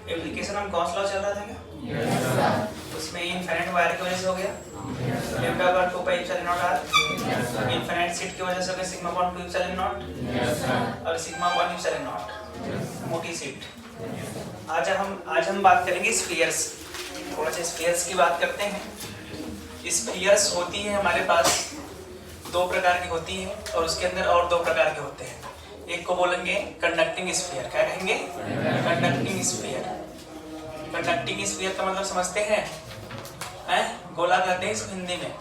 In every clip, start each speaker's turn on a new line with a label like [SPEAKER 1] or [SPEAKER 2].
[SPEAKER 1] Application हम Gauss law चल रहा था क्या? उसमें इनफिनिट वायर की वजह से हो गया लैम्डा बार 2 pi epsilon naught R, infinite sheet की वजह से हो गया सिग्मा अपॉन 2 एप्सिलॉन नॉट और सिग्मा अपॉन एप्सिलॉन नॉट, मोटी सीट। आज हम बात करेंगे स्फीयर्स, थोड़ा सा स्फीयर्स की बात करते हैं। स्फीयर्स होती है हमारे पास दो प्रकार की होती है और उसके अंदर और दो प्रकार के होते हैं। एक को बोलेंगे कंडक्टिंग स्फीयर, क्या कहेंगे? Conducting sphere. कंडक्टिंग स्फीयर का मतलब समझते हैं? गोला कहते हैं इसको हिंदी में।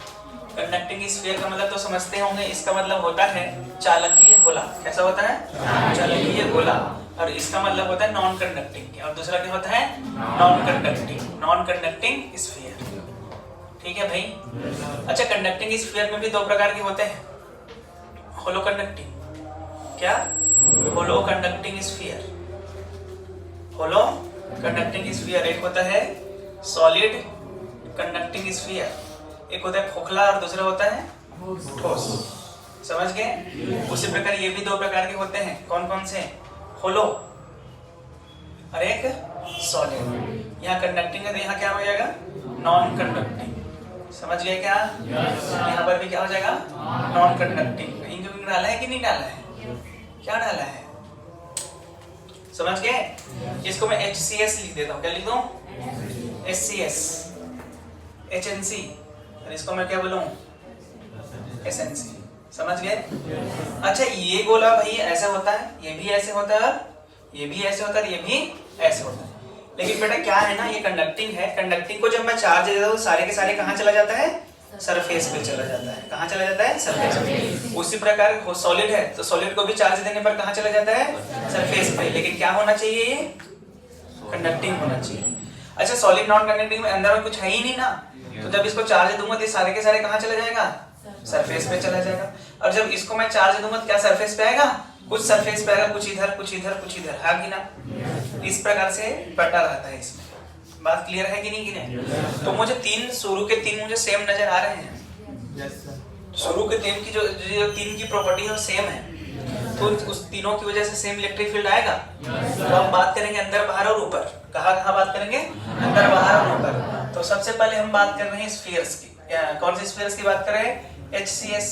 [SPEAKER 1] कंडक्टिंग स्फीयर का मतलब तो समझते होंगे, इसका मतलब होता है चालकीय गोला। कैसा होता है? चालकीय गोला। और इसका मतलब होता है नॉन कंडक्टिंग, और दूसरा क्या होता है? Non conducting sphere. ठीक है भाई। अच्छा, कंडक्टिंग स्फीयर में भी दो प्रकार के होते हैं। होलो कंडक्टिंग, क्या? होलो कंडक्टिंग स्फीयर। होलो कंडक्टिंग स्फीयर एक होता है सॉलिड कंडक्टिंग स्फीयर, एक होता है खोखला और दूसरा होता है ठोस। समझ गए? उसी प्रकार ये भी दो प्रकार के होते हैं। कौन कौन से? होलो और एक सॉलिड। यहाँ कंडक्टिंग है तो यहाँ क्या हो जाएगा? Non conducting. समझ गए क्या? यहाँ पर भी क्या हो जाएगा? Non conducting. कहीं डाला है कि नहीं डाला है? क्या डाला है? समझ गए? इसको मैं HCS लिख देता हूँ। क्या लिख दूँ? HCS, HNC, और इसको मैं क्या बोलूँ? SNC। समझ गए? अच्छा, ये गोला भाई ऐसा होता है, ये भी ऐसे होता है, ये भी ऐसे होता है, ये भी ऐसे होता है। लेकिन बेटा क्या है ना, ये कंडक्टिंग है। कंडक्टिंग को जब मैं चार्ज देता हूँ सारे के सारे कहाँ चला जाता है? सरफेस पे चला जाता है। कहाँ चला जाता है? सरफेस पे। उसी प्रकार सॉलिड है तो सॉलिड को भी चार्ज देने पर कहाँ चला जाता है? सरफेस पे। लेकिन क्या होना चाहिए? ये कंडक्टिंग होना चाहिए। अच्छा, सॉलिड नॉन कंडक्टिंग में अंदर में कुछ है ही नहीं ना, तो जब इसको चार्ज दूंगा तो सारे के सारे कहाँ चला जाएगा? सरफेस पे चला जाएगा। और जब इसको मैं चार्ज दूंगा तो क्या सरफेस पे आएगा? कुछ सरफेस पे आएगा, कुछ इधर कुछ इधर कुछ इधर, है कि ना? इस प्रकार से बटा रहता है इसमें। बात क्लियर है कि नहीं? तो मुझे शुरू के तीन मुझे सेम नजर आ रहे हैं। शुरू के तीन की जो तीन की प्रॉपर्टी है वो सेम है, तो उस तीनों की वजह से सेम इलेक्ट्रिक फील्ड आएगा। तो हम बात करेंगे अंदर बाहर और ऊपर। कहाँ बात करेंगे? अंदर बाहर और ऊपर। तो सबसे पहले हम बात कर रहे हैं स्फीयर्स की। कौन सी स्फीयर्स की बात कर रहे हैं? HCS,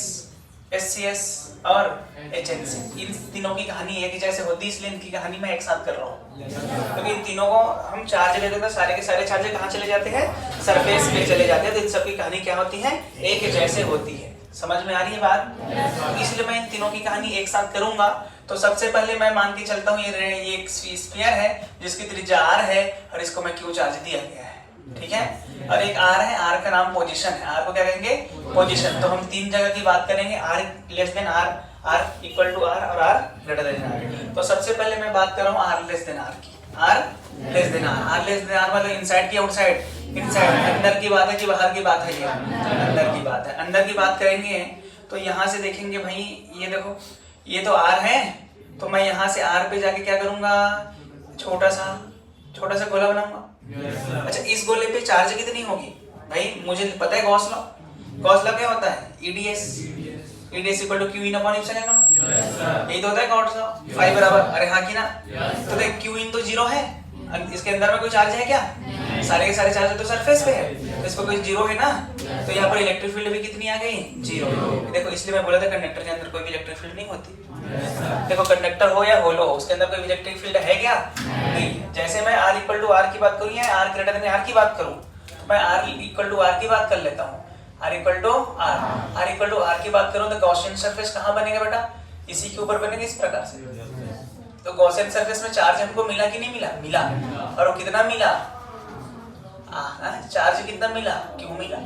[SPEAKER 1] SCS और HNC। इन तीनों की कहानी एक ही जैसे होती है, इसलिए इनकी कहानी मैं एक साथ कर रहा हूँ। क्योंकि इन तीनों को हम चार्ज लेते हैं, सारे के सारे चार्ज कहाँ चले जाते हैं? सरफेस पे चले जाते हैं। तो इन सबकी कहानी क्या होती है? एक ही जैसे होती है। समझ में आ रही है बात? इसलिए मैं इन तीनों की कहानी एक साथ करूंगा। तो सबसे पहले मैं मान के चलता हूँ ये एक स्फीयर है जिसकी त्रिज्या r है और इसको मैं Q चार्ज दिया गया है। ठीक है? और एक r है, r का नाम पोजीशन है। r को क्या कहेंगे? पोजीशन। तो हम तीन जगह की बात करेंगे, r less than r, r equal to r और r ग्रेटर देन r। तो सबसे पहले मैं बात कर रहा हूँ r लेस देन r की। r less than r, r less than r मतलब इनसाइड की आउटसाइड? इनसाइड। अंदर की बात है कि बाहर की बात है? ये अंदर की बात है। अंदर की बात करेंगे तो यहाँ से देखेंगे भाई, ये देखो, ये तो r है, तो मैं यहाँ से r पे जाके क्या करूंगा? छोटा सा गोला बनाऊंगा। अच्छा, इस गोले पे चार्ज कितनी होगी भाई? मुझे पता है गॉस लॉ। गॉस लॉ क्या होता है? EDS equal to Q in upon epsilon naught. यही तो होता है गॉस लॉ। फाई बराबर, अरे हाँ की ना? तो देख Q इन तो 0 है, इसके अंदर में कोई चार्ज है क्या? सारे के सारे चार्ज तो सरफेस पे है, तो इसको कोई 0 है ना, तो यहाँ पर इलेक्ट्रिक फील्ड भी कितनी आ गई? 0। देखो, इसलिए मैं बोला था कंडक्टर के अंदर कोई भी इलेक्ट्रिक फील्ड नहीं होती। देखो, कंडक्टर हो या होलो, उसके अंदर कोई इलेक्ट्रिक फील्ड है क्या? नहीं। जैसे मैं r इक्वल टू r की बात करूँ या r ग्रेटर देन r की बात करूँ, तो मैं r इक्वल टू r की बात कर लेता हूँ। r इक्वल टू r की बात करूँ तो गॉसियन सरफेस कहाँ बनेगा बेटा? इसी के ऊपर बनेगा, इस प्रकार से। तो गॉसियन सरफेस में चार्ज हमको मिला कि नहीं मिला? मिला। और वो कितना मिला? चार्ज कितना मिला? Q मिला।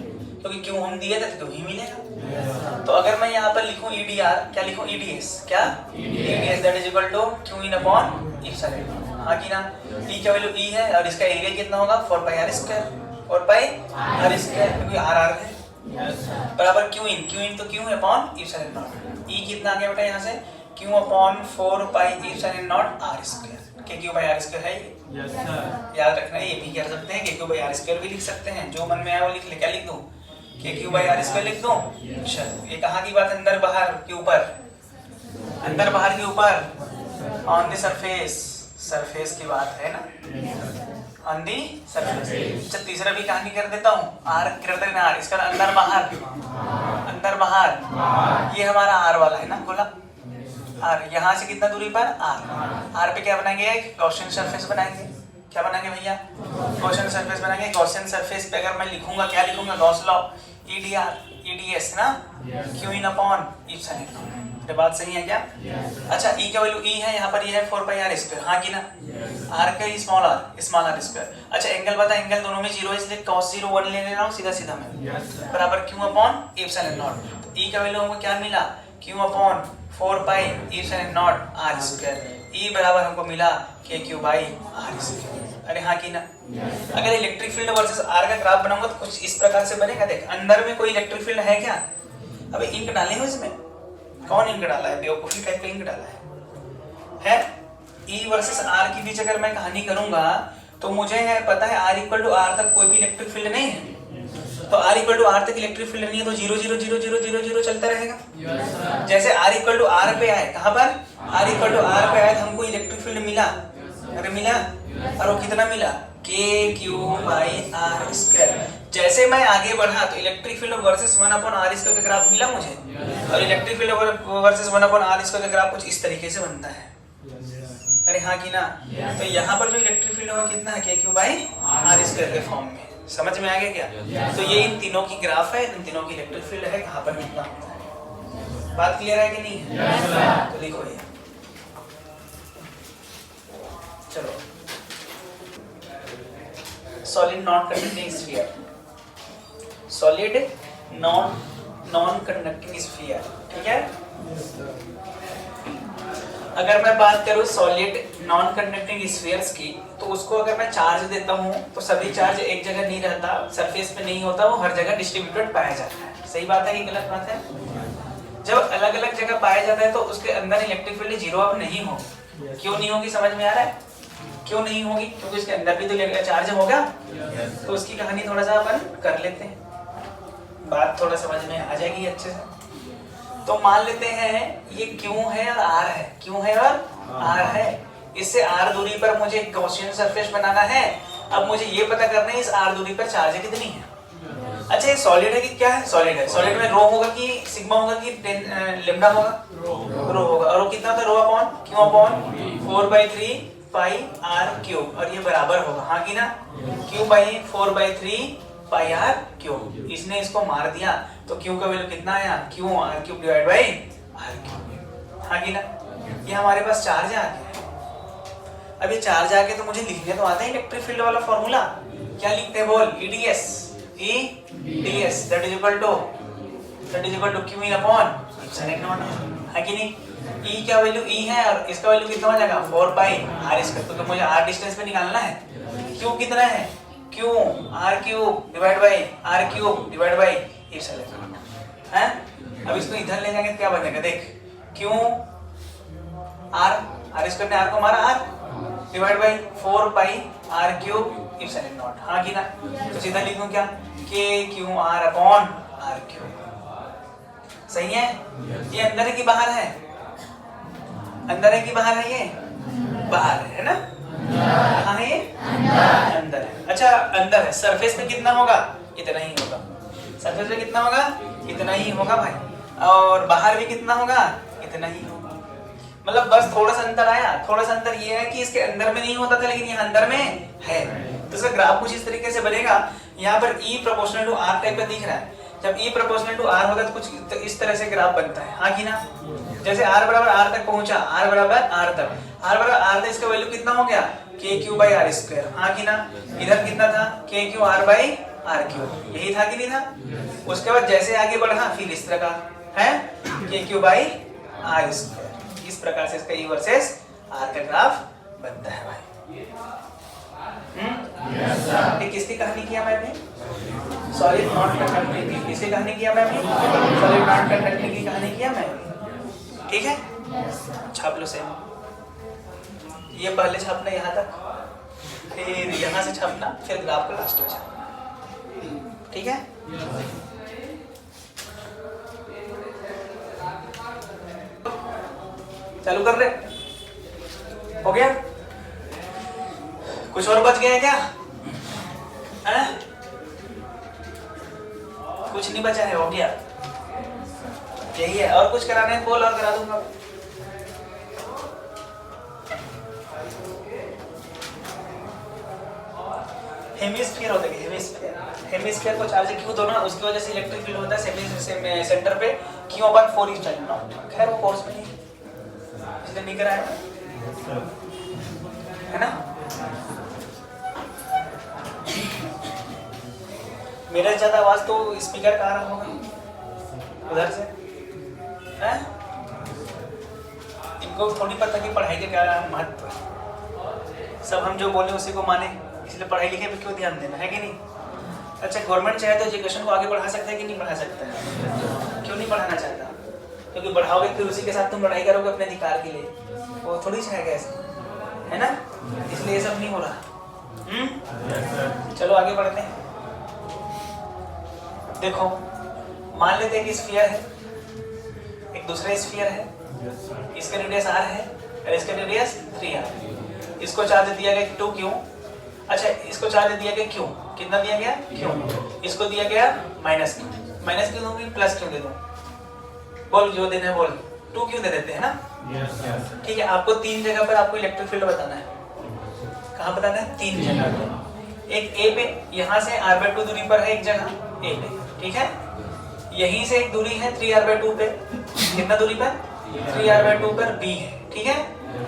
[SPEAKER 1] क्योंकि Q हम दिए थे तो Q ही मिलेगा। तो अगर मैं यहाँ पर लिखूं EDR, क्या लिखूं? EDS, क्या? EDS that is equal to Q in upon epsilon. हाँ की ना? E का वैल्यू E है और इसका एरिया कितना होगा? 4 पाई r स्क्वायर। 4 पाई r स्क्वायर, क्योंकि r है, बराबर Q इन तो Q upon epsilon not. E कितना आ गया बेटा यहाँ से? Q upon 4 pi epsilon not r square. KQ by r square है। याद रखना है, ये भी कर सकते हैं, KQ बाई r स्क्वायर भी लिख सकते हैं, जो मन में आया वो लिख ले। क्या लिख दूं? KQ बाई r स्क्वायर लिख दूं। चलो, ये कहाँ की बात? अंदर बाहर के ऊपर, अंदर बाहर के ऊपर, ऑन द सरफेस। सरफेस की बात है ना, ऑन दी सरफेस। अच्छा तीसरा भी कहानी कर देता हूँ, आर ग्रेटर देन आर, इसका अंदर बाहर, अंदर बाहर, ये हमारा आर वाला है ना गोला, आर यहाँ से कितना दूरी पर आर, आर पे क्या बनाएंगे, गॉसियन सरफेस बनाएंगे। क्या बनाएंगे भैया, गॉसियन सरफेस बनाएंगे। गॉसियन सरफेस पे अगर मैं लिखूंगा, क्या लिखूंगा, गॉस लॉ, ईडीआर ईडीएस ना, क्यू इन अपॉन इप्सिलॉन। ये बात सही है क्या? अच्छा ई का वैल्यू ई है, यहाँ पर ये है 4 पाई आर स्क्वायर, हाँ कि ना, आर का स्मॉल आर स्क्वायर। अच्छा एंगल बता, एंगल दोनों में 0 है इसलिए cos 0 1 ले रहा हूँ सीधा सीधा मैं, बराबर क्यू अपॉन इप्सिलॉन नॉट। तो ई का वैल्यू हमको क्या मिला, Q upon 4 pi epsilon naught R square. E बराबर हमको मिला के क्यू बाई आर स्क्वायर। अरे हाँ कि ना। अगर इलेक्ट्रिक फील्ड वर्सेस आर का ग्राफ बनाऊंगा तो कुछ इस प्रकार से बनेगा। देख अंदर में कोई इलेक्ट्रिक फील्ड है क्या, अबे इंक डाले हो इसमें, कौन इंक डाला है, बेवकूफी टाइप का इंक डाला है। ई वर्सेस आर के बीच अगर मैं कहानी करूंगा तो मुझे है पता है आर इक्वल टू आर तक कोई भी इलेक्ट्रिक फील्ड नहीं है, तो आर इक्वल टू आर तक इलेक्ट्रिक फील्ड नहीं है तो 0 0 0 0 0 0 चलता रहेगा। जैसे आर इक्वल टू आर पे आए, कहाँ पर, आर इक्वल टू आर पे आए तो हमको इलेक्ट्रिक फील्ड मिला, अरे मिला, और वो कितना मिला, के क्यू बाई आर स्क्वायर। जैसे मैं आगे बढ़ा तो electric field versus 1 upon R square का ग्राफ मिला मुझे, और electric field versus 1 upon R square का ग्राफ कुछ इस तरीके से बनता है। अरे हाँ कि ना। तो यहाँ पर जो इलेक्ट्रिक फील्ड होगा कितना है, के क्यू बाई आर स्क्वायर के फॉर्म में। समझ में आ गया क्या? तो ये इन तीनों की ग्राफ है, इन तीनों की इलेक्ट्रिक फील्ड है, कहाँ पर कितना होता है। बात क्लियर है कि नहीं है? तो देखो ये, चलो solid non conducting sphere, solid non conducting sphere, ठीक है। अगर मैं बात करूं सॉलिड नॉन कंडक्टिंग स्फीयर्स की, तो उसको अगर मैं चार्ज देता हूं तो सभी चार्ज एक जगह नहीं रहता, सरफेस पे नहीं होता, वो हर जगह डिस्ट्रीब्यूटेड पाया जाता है। सही बात है कि गलत बात है? जब अलग अलग जगह पाया जाता है तो उसके अंदर इलेक्ट्रिक फील्ड 0 अब नहीं हो। क्यों नहीं होगी, समझ में आ रहा है? क्यों नहीं होगी? क्योंकि इसके अंदर भी तो चार्ज होगा। तो उसकी कहानी थोड़ा सा अपन कर लेते हैं, बात थोड़ा समझ में आ जाएगी अच्छे से। तो मान लेते हैं ये क्यों है और आर है, क्यों है और आर है। इससे आर दूरी पर मुझे एक गॉसियन सरफेस बनाना है। अब मुझे ये पता करना है इस आर दूरी पर चार्ज कितनी है। अच्छा ये सॉलिड है कि क्या है, सॉलिड है। सॉलिड में रो होगा कि सिग्मा होगा कि लेम्डा होगा, रो होगा। और वो कितना था, rho upon Q upon 4/3 pi R cube, और ये बराबर होगा, हाँ कि ना, Q by 4/3 pi R cube. इसने इसको मार दिया तो क्यू का वैल्यू कितना आया, Q R cube divide by R cube, हाँ कि ना। ये हमारे पास चार्ज आ गया। अब ये चार्ज आ गया तो मुझे लिखने तो आता है इलेक्ट्रिक फील्ड वाला फॉर्मूला। क्या लिखते हैं बोल, EDS, EDS that is equal to Q in upon epsilon naught, है कि नहीं। ई का वैल्यू ई है और इसका वैल्यू कितना हो जाएगा, 4 पाई आर स्क्वायर। तो मुझे आर डिस्टेंस पे निकालना है, क्यू कितना है, Q R cube divide by R cube divide by epsilon है। अब इसको इधर ले जाएंगे क्या बनेगा, देख क्यू आर स्क्वायर ने आर को मारा, R divide by 4 pi R cube epsilon naught, हाँ कि ना। तो सीधा लिखूं क्या, K Q R upon R cube. सही है। ये अंदर है कि बाहर है, अंदर है कि बाहर है, ये बाहर है ना, कहाँ है ये, अंदर है। अच्छा अंदर है, सरफेस पे कितना होगा, इतना ही होगा। सरफेस पे कितना होगा, इतना ही होगा भाई। और बाहर भी कितना होगा, इतना ही होगा। मतलब बस थोड़ा सा अंतर आया। थोड़ा सा अंतर ये है कि इसके अंदर में नहीं होता था लेकिन यहाँ अंदर में है। तो इसका ग्राफ कुछ इस तरीके से बनेगा। यहाँ पर E proportional to R type का दिख रहा है। जब E प्रोपोर्शनल टू R होगा तो कुछ तो इस तरह से ग्राफ बनता है, हाँ कि ना। जैसे R बराबर R तक पहुंचा, R बराबर R तक, R बराबर R तक इसका वैल्यू कितना हो गया, KQ बाई आर स्क्वायर, हाँ कि ना। इधर कितना था, KQ R by R cube, यही था कि नहीं था। उसके बाद जैसे आगे बढ़ा फिर इस तरह का है, KQ बाई आर स्क्वायर। इस प्रकार से इसका E वर्सेस R का ग्राफ बनता है भाई। ये किसकी कहानी किया मैंने, सॉलिड नॉन कंडक्टिंग की। किसकी कहानी किया मैंने, सॉलिड नॉन कंडक्टिंग की कहानी किया मैं। ठीक है, छाप लो सेम। ये पहले छापना यहाँ तक, फिर यहाँ से छापना, फिर ग्राफ को लास्ट में छापना। ठीक है, चालू कर ले, हो गया। कुछ और बच गया है क्या? है? कुछ नहीं बचा है, हो गया, यही है। और कुछ कराना है बोल, और करा दूंगा। हेमिस्फीयर होता है, हेमिस्फीयर। हेमिस्फीयर को चार्ज क्यू दो ना, उसकी वजह से इलेक्ट्रिक फील्ड होता है सेंटर पे Q/4 चल रहा हूँ। खैर वो कोर्स में नहीं, इसलिए नहीं कराया है ना। मेरा ज्यादा आवाज तो स्पीकर का आ रहा होगा उधर से, हैं? इनको थोड़ी पता कि पढ़ाई का क्या महत्व है। सब हम जो बोले उसी को माने, इसलिए पढ़ाई लिखाई पे क्यों ध्यान देना है कि नहीं। अच्छा, गवर्नमेंट चाहे तो एजुकेशन को आगे बढ़ा सकता है कि नहीं बढ़ा सकता है? क्यों नहीं बढ़ाना चाहता? क्योंकि बढ़ाओगे फिर उसी के साथ तुम लड़ाई करोगे अपने अधिकार के लिए, वो थोड़ी चाहेगा ऐसा, है ना। इसलिए ये सब नहीं हो रहा। चलो आगे बढ़ते हैं। देखो, मान लेते हैं कि स्फीयर है, एक दूसरा स्फीयर है, इसका रेडियस r है और इसका रेडियस 3r। इसको चार्ज दिया गया 2q। अच्छा, इसको चार्ज दिया गया q, कितना दिया गया? q। इसको दिया गया -q। माइनस क्यों दूंगी, प्लस क्यों दे दूं? बोल, जो देना है बोल। 2q दे देते हैं ना। ठीक है, आपको 3 जगह पर आपको इलेक्ट्रिक फील्ड बताना है। कहाँ बताना है? 3 जगह पे। एक a पे, यहाँ से r/2 दूरी पर है एक जगह a पे, ठीक है। यहीं से एक दूरी है 3r/2 पे, कितना दूरी पर? 3r/2 पर b है, ठीक है।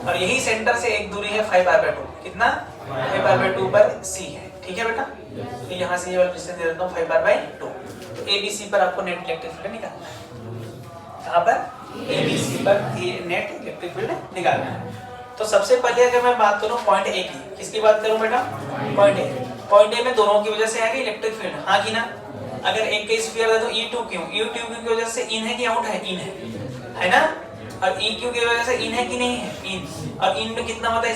[SPEAKER 1] और यही सेंटर से एक दूरी है 5r/2, कितना? 5r/2 पर c है, ठीक है बेटा। तो यहाँ से ये वाला डिस्टेंस दे देता हूँ 5r/2। तो ABC पर आपको नेट इलेक्ट्रिक फील्ड निकालना है। कहाँ पर? ABC पर नेट इलेक्ट्रिक फील्ड निकालना है। तो सबसे पहले अगर मैं बात करूँ पॉइंट A की, किसकी बात करूँ बेटा? Point A। पॉइंट A में दोनों की वजह से आएगा इलेक्ट्रिक फील्ड, हाँ कि ना। अगर एक का स्फीयर है तो E2q की वजह से इन है कि आउट है? इन है ना। और EQ की वजह से इन है कि नहीं है? इन। और इन में कितना होता है?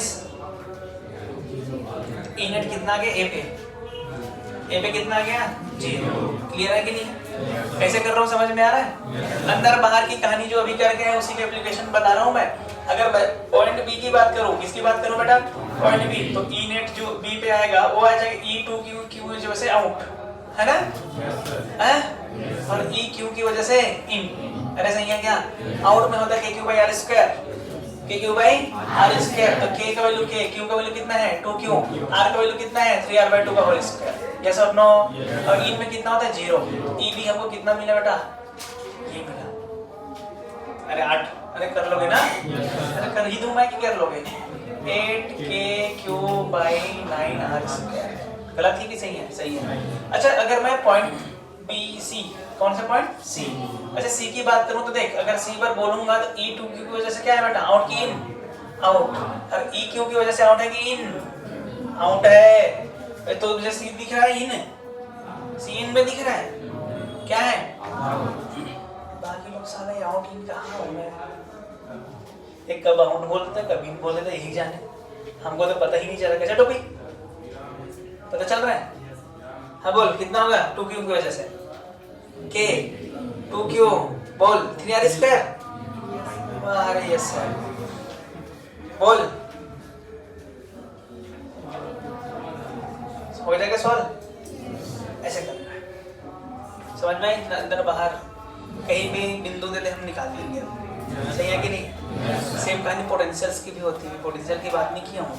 [SPEAKER 1] ई नेट कितना आ गया? A पे कितना आ गया? 0। क्लियर है कि नहीं? कैसे कर रहा हूँ, समझ में आ रहा है? अंदर बाहर की कहानी जो अभी करके है उसी के एप्लीकेशन बता रहा हूँ मैं। अगर पॉइंट बी की बात करूँ, किसकी बात करूँ बेटा? Point B. तो ई नेट जो बी पे आएगा वो आ जाएगा E2q की वजह से आउट, है ना। और EQ की वजह से इन। अरे सही है क्या? आउट में होता है KQ/r², KQ/r²। तो K का वैल्यू K, Q का वैल्यू कितना है? 2q। R का वैल्यू कितना है? 3r/2 का होल स्क्वायर। यस और नो? और इन में कितना होता है? 0। EB हमको कितना मिला बेटा? ये मिला। अरे 8, अरे कर लोगे ना? अरे कर ही दूं मैं कि कर लोगे? 8KQ/9r²। गलत ही कि सही है? सही है। अच्छा, अगर मैं पॉइंट BC, कौन सा पॉइंट? C। अच्छा, C की बात करूं तो देख, अगर C पर बोलूंगा तो E2q की वजह से क्या है बेटा? आउट की इन? आउट। और EQ की वजह से आउट है कि इन? आउट है। तो मुझे C दिख रहा है, इन। C इन में दिख रहा है, क्या है? बाकी लोग सारे आउट इन कहाँ हो गए? एक कब आउट बोलते हैं, कभी बोल देते, यही जाने। हमको तो पता ही नहीं चला। कैसे टोपी पता चल रहा है? हाँ बोल, कितना होगा 2q की वजह से? K 2q बोल 3r²। अरे यस सर, बोल हो जाएगा सॉल्व। ऐसे करना है, समझ में? अंदर बाहर कहीं भी बिंदु दे दे हम निकाल देंगे, सही है कि नहीं? सेम कहानी पोटेंशियल्स की भी होती है। पोटेंशियल की बात नहीं किया हूँ,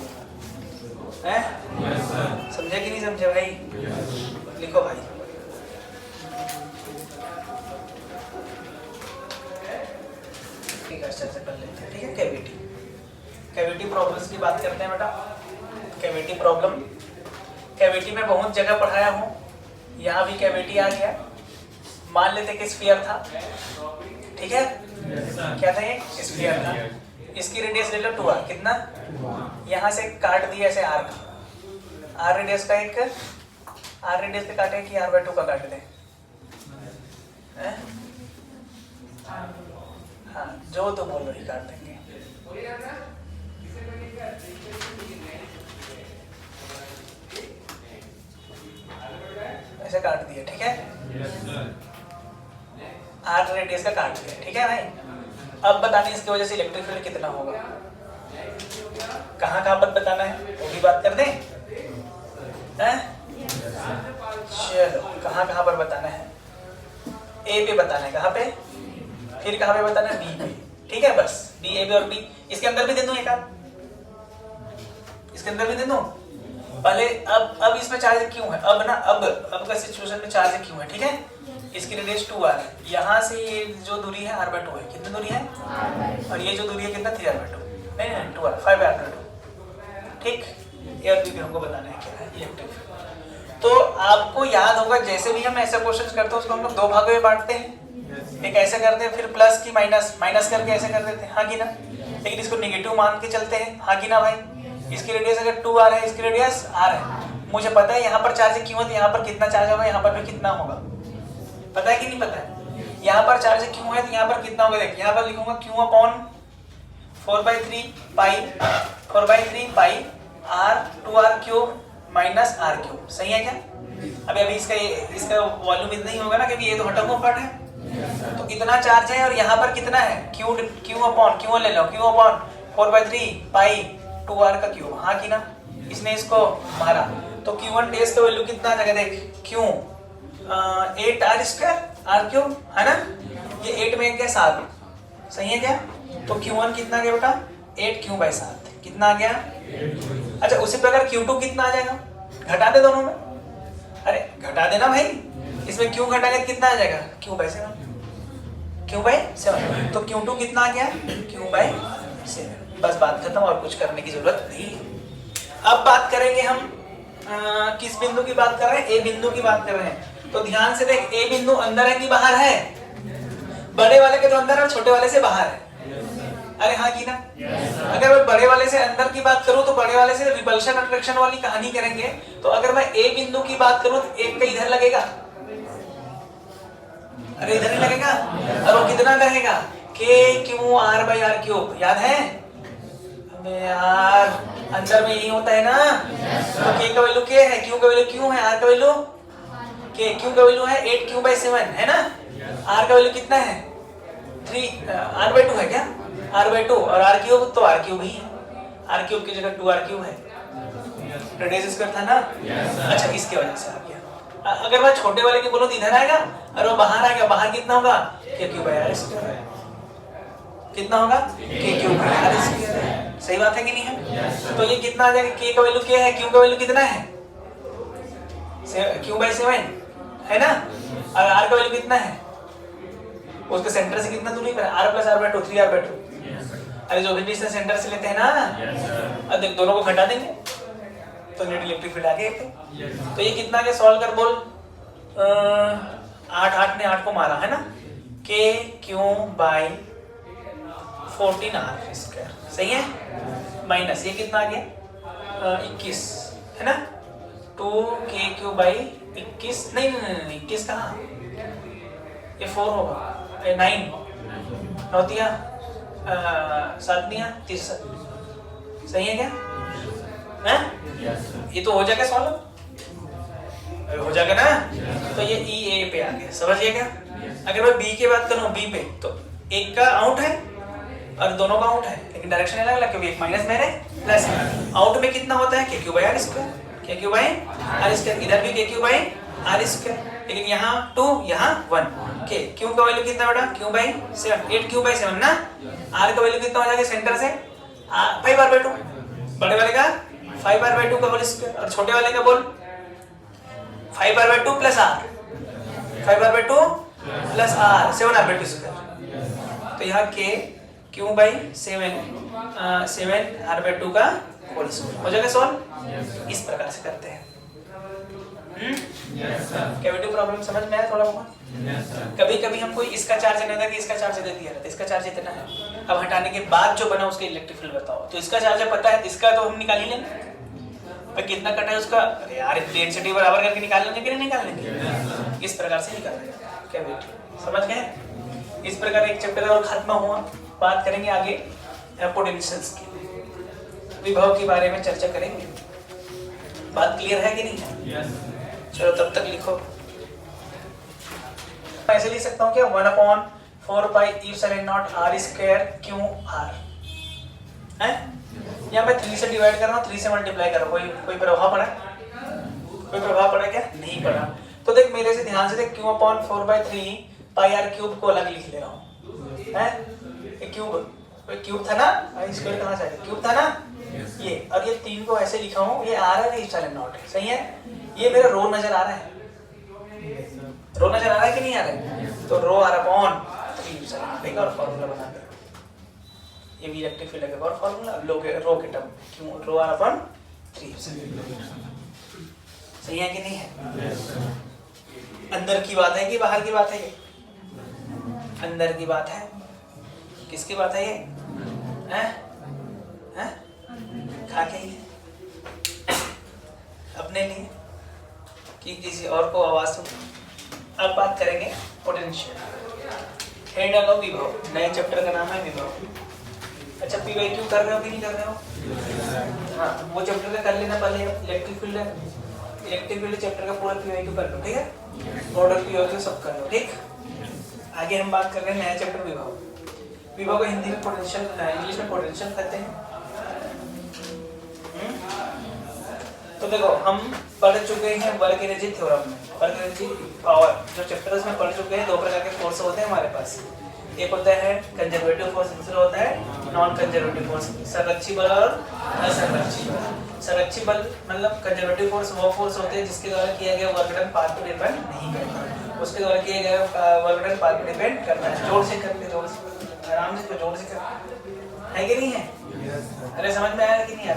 [SPEAKER 1] हैं? समझे कि नहीं समझे भाई? लिखो भाई। चर्चा कर लेते हैं, ठीक है। कैविटी प्रॉब्लम्स की बात करते हैं बेटा। कैविटी प्रॉब्लम, कैविटी में बहुत जगह पढ़ाया हूँ, यहाँ भी कैविटी आ गया। मान लेते कि स्फीयर था, ठीक है। क्या था ये? स्फीयर था। इसकी रेडियस ले लो 2r, कितना? यहाँ से काट दिया ऐसे r का, r रेडियस का एक, r रेडियस पे काटे कि r/2 का काट दे? हाँ, जो तो बोलो ही काट देंगे। ऐसे काट दिया, ठीक है। r रेडियस का काट दिया, ठीक है भाई। अब बताने इसकी वजह से इलेक्ट्रिक फील्ड कितना होगा, कहाँ कहाँ पर बताना है वो भी बात कर दें। चलो कहाँ कहाँ पर बताना है? ए पे बताना है, कहाँ पे? फिर कहाँ पे बताना है? बी पे। ठीक है, बस डी, ए, बी और बी। इसके अंदर भी दे दूं एक आध, इसके अंदर भी दे दूं पहले। अब इसमें चार्ज क्यों है? अब ना अब का सिचुएशन में चार्ज क्यों है? ठीक है, इसकी रेडियस 2r है। यहाँ से ये जो दूरी है r/2 है। कितनी दूरी है? और ये जो दूरी है कितना? 3r/2। नहीं 2r, 5r/2। ठीक, ए और बी भी हमको बताना है क्या है इलेक्ट्रिक। तो आपको याद होगा जैसे भी हम ऐसा क्वेश्चन करते हैं उसको हम लोग दो भागों में बांटते हैं। एक ऐसे करते हैं, फिर प्लस की माइनस करके ऐसे कर देते हैं, हाँ कि ना? लेकिन इसको नेगेटिव मान के चलते हैं, हाँ कि ना भाई? इसकी रेडियस अगर 2r है, इसकी रेडियस r है, मुझे पता है यहाँ पर चार्ज क्यों है, यहाँ पर कितना चार्ज होगा, यहाँ पर भी कितना होगा, पता है कि नहीं पता है? यहाँ पर चार्ज क्यों है तो यहाँ पर कितना होगा? देखिए यहाँ पर लिखूंगा Q/4/3 पाई r 2r³ माइनस r³। सही है क्या? अभी इसका वॉल्यूम इतना ही होगा ना, क्योंकि ये तो हटा पार्ट है। तो इतना चार्ज है और यहाँ पर कितना है? क्यू ले लो, Q/4/3 पाई 2r³। हाँ कि ना? इसने इसको मारा तो Q1 डेज का वैल्यू कितना आ जाएगा? देख Q 8r² r³ है ना? ये 8 में क्या 7, सही है क्या? तो Q1 कितना आ गया बेटा? 8Q/7 कितना आ गया? अच्छा, उसी प्रकार Q2 कितना आ जाएगा? घटा दे दोनों में, अरे घटा देना भाई। इसमें Q घटाएंगे कितना आ जाएगा? Q/7। तो Q2 कितना आ गया? Q/7। बस बात खत्म, और कुछ करने की जरूरत नहीं। अब बात करेंगे हम किस बिंदु की बात कर रहे हैं? ए बिंदु की बात कर रहे हैं। तो ध्यान से देख, ए बिंदु अंदर है कि बाहर है? बड़े वाले के तो अंदर है, छोटे वाले से बाहर है। अरे हाँ कि ना? अगर मैं बड़े वाले से अंदर की बात करूं तो बड़े वाले से रिपल्शन अट्रैक्शन वाली कहानी करेंगे। तो अगर मैं ए बिंदु की बात करूं तो एक का इधर लगेगा, अरे इधर ही लगेगा, और वो कितना रहेगा? KQR/r³। याद है? अबे यार, अंदर में यही होता है ना। तो K का वैल्यू K है, Q का वैल्यू Q है, R का वैल्यू K। Q का वैल्यू है 8Q/7 है ना? R का वैल्यू कितना है? 3r/2 है क्या? r/2 और r³ तो r³ ही है, r³ की जगह 2r³ है। रेडियस स्क्वायर था ना? अच्छा, इसके वजह से आ गया। अगर मैं छोटे वाले की बोलूं तो इधर आएगा और वो बाहर आएगा। बाहर कितना होगा? KQ/r²। कितना होगा? KQ/r²। सही बात है कि नहीं है? तो ये कितना आ जाएगा? K का वैल्यू K है, Q का वैल्यू कितना है? Q/7 है ना? और R का वैल्यू कितना है? उसके सेंटर से कितना दूरी पर है? r+r/2 3r/2। अरे जो भी डिस्टेंस सेंटर से लेते हैं ना, अब देख दोनों को घटा देंगे तो नेट इलेक्ट्रिक फील्ड आ गया। तो ये कितना के सॉल्व कर बोल। 8 ने 8 को मारा है ना? KQ/14r²। सही है? माइनस ये कितना आ गया? 21 है ना? 2KQ/21। नहीं 21 कहाँ? ये 4 होगा, 9 नौतिया 7 30। सही है क्या? है? ये तो हो जाएगा सॉल्व, हो जाएगा ना? तो ये EA पे आ गया, समझिए क्या? अगर मैं B की बात करूं, B पे तो एक का आउट है और दोनों का आउट है, लेकिन डायरेक्शन अलग अलग, क्योंकि एक माइनस में है प्लस में। आउट में कितना होता है? KQ/r²। इधर भी KQ/r², लेकिन यहाँ 2 यहाँ 1। Q का वैल्यू कितना बेटा? Q/7 8Q/7 ना? R का वैल्यू कितना हो जाएगा सेंटर से? 5r/2। बड़े वाले का 5r/2 का होल स्क्वायर, और छोटे वाले का बोल 5r/2 plus r, 5r/2 plus r 7r/2²। तो यहाँ Q/7 का होल स्क्वायर हो जाएगा सॉल्व। इस प्रकार से करते हैं। कैविटी प्रॉब्लम समझ में आया थोड़ा बहुत? कभी कभी हमको इसका चार्ज नहीं था कि इसका चार्ज दे दिया था, इसका चार्ज इतना है, अब हटाने के बाद जो बना उसका इलेक्ट्रिक फील्ड बताओ। तो इसका चार्ज पता है, इसका तो हम निकाल ही लेंगे पर कितना कटा है उसका। अरे यार डेंसिटी बराबर करके निकाल लेंगे कि नहीं निकाल लेंगे? इस प्रकार से निकाल लेंगे। कैविटी समझ गए? इस प्रकार एक चैप्टर और खत्म हुआ। बात करेंगे आगे पोटेंशियल्स की, विभव के बारे में चर्चा करेंगे। बात क्लियर है कि नहीं है? चलो तब तक लिखो। मैं ऐसे लिख सकता हूँ क्या? 1/4πε0r²QR है? या मैं 3 से डिवाइड कर रहा हूँ, 3 से मल्टीप्लाई कर रहा हूँ, कोई प्रभाव पड़ा? कोई प्रभाव पड़ा क्या? नहीं पड़ा। तो देख मेरे से ध्यान से देख, q upon 4/3 pi R cube को अलग लिख ले रहा हूँ, है क्यूब था ना, स्क्वायर कहाँ से क्यूब था ना ये, और ये 3 को ऐसे लिखा हूँ, ये आ रहा है एप्सिलॉन नॉट, सही है। ये मेरा रो नजर आ रहा है, रो नजर आ रहा है कि नहीं आ रहा है? तो रो आर अपॉन 3 एप्सिलॉन, एक और फार्मूला बना दे, ये भी इलेक्ट्रिक फील्ड का और फार्मूला रो के टर्म, क्यों रो आर अपॉन 3 एप्सिलॉन, सही है कि नहीं है? अंदर की बात है कि बाहर की बात है? ये अंदर की बात है। किसकी बात है ये? हैं? हैं? खा के लिए, अपने लिए कि किसी और को आवाज सुन। अब बात करेंगे पोटेंशियल। हेड डालो विभव, नए चैप्टर का नाम है विभव। अच्छा PYQ कर रहे हो कि नहीं कर रहे हो? हाँ, वो चैप्टर का कर लेना पहले, इलेक्ट्रिक फील्ड है, इलेक्ट्रिक फील्ड चैप्टर का पूरा PYQ कर लो, ठीक है? ऑर्डर PYQ सब कर लो, ठीक। आगे हम बात कर रहे हैं नया चैप्टर विभव। विभव को हिंदी में पोटेंशियल, इंग्लिश में पोटेंशियल कहते हैं। तो देखो हम पढ़ चुके हैं वर्क एनर्जी थ्योरम में, वर्क एनर्जी पावर जो चैप्टर्स में पढ़ चुके हैं। दो प्रकार के फोर्स होते हैं हमारे पास, एक होता है कंजर्वेटिव फोर्स, दूसरा होता है नॉन कंजर्वेटिव फोर्स, संरक्षी बल और असंरक्षी बल। संरक्षी बल मतलब कंजर्वेटिव फोर्स वो फोर्स होते हैं जिसके द्वारा किया गया वर्क डन पाथ पर डिपेंड नहीं करता, उसके द्वारा किया गया वर्क डन पाथ पर डिपेंड करता है। जोर से करते, जोर से आराम से, जोर से करते है कि नहीं है? अरे समझ में आया कि नहीं आया?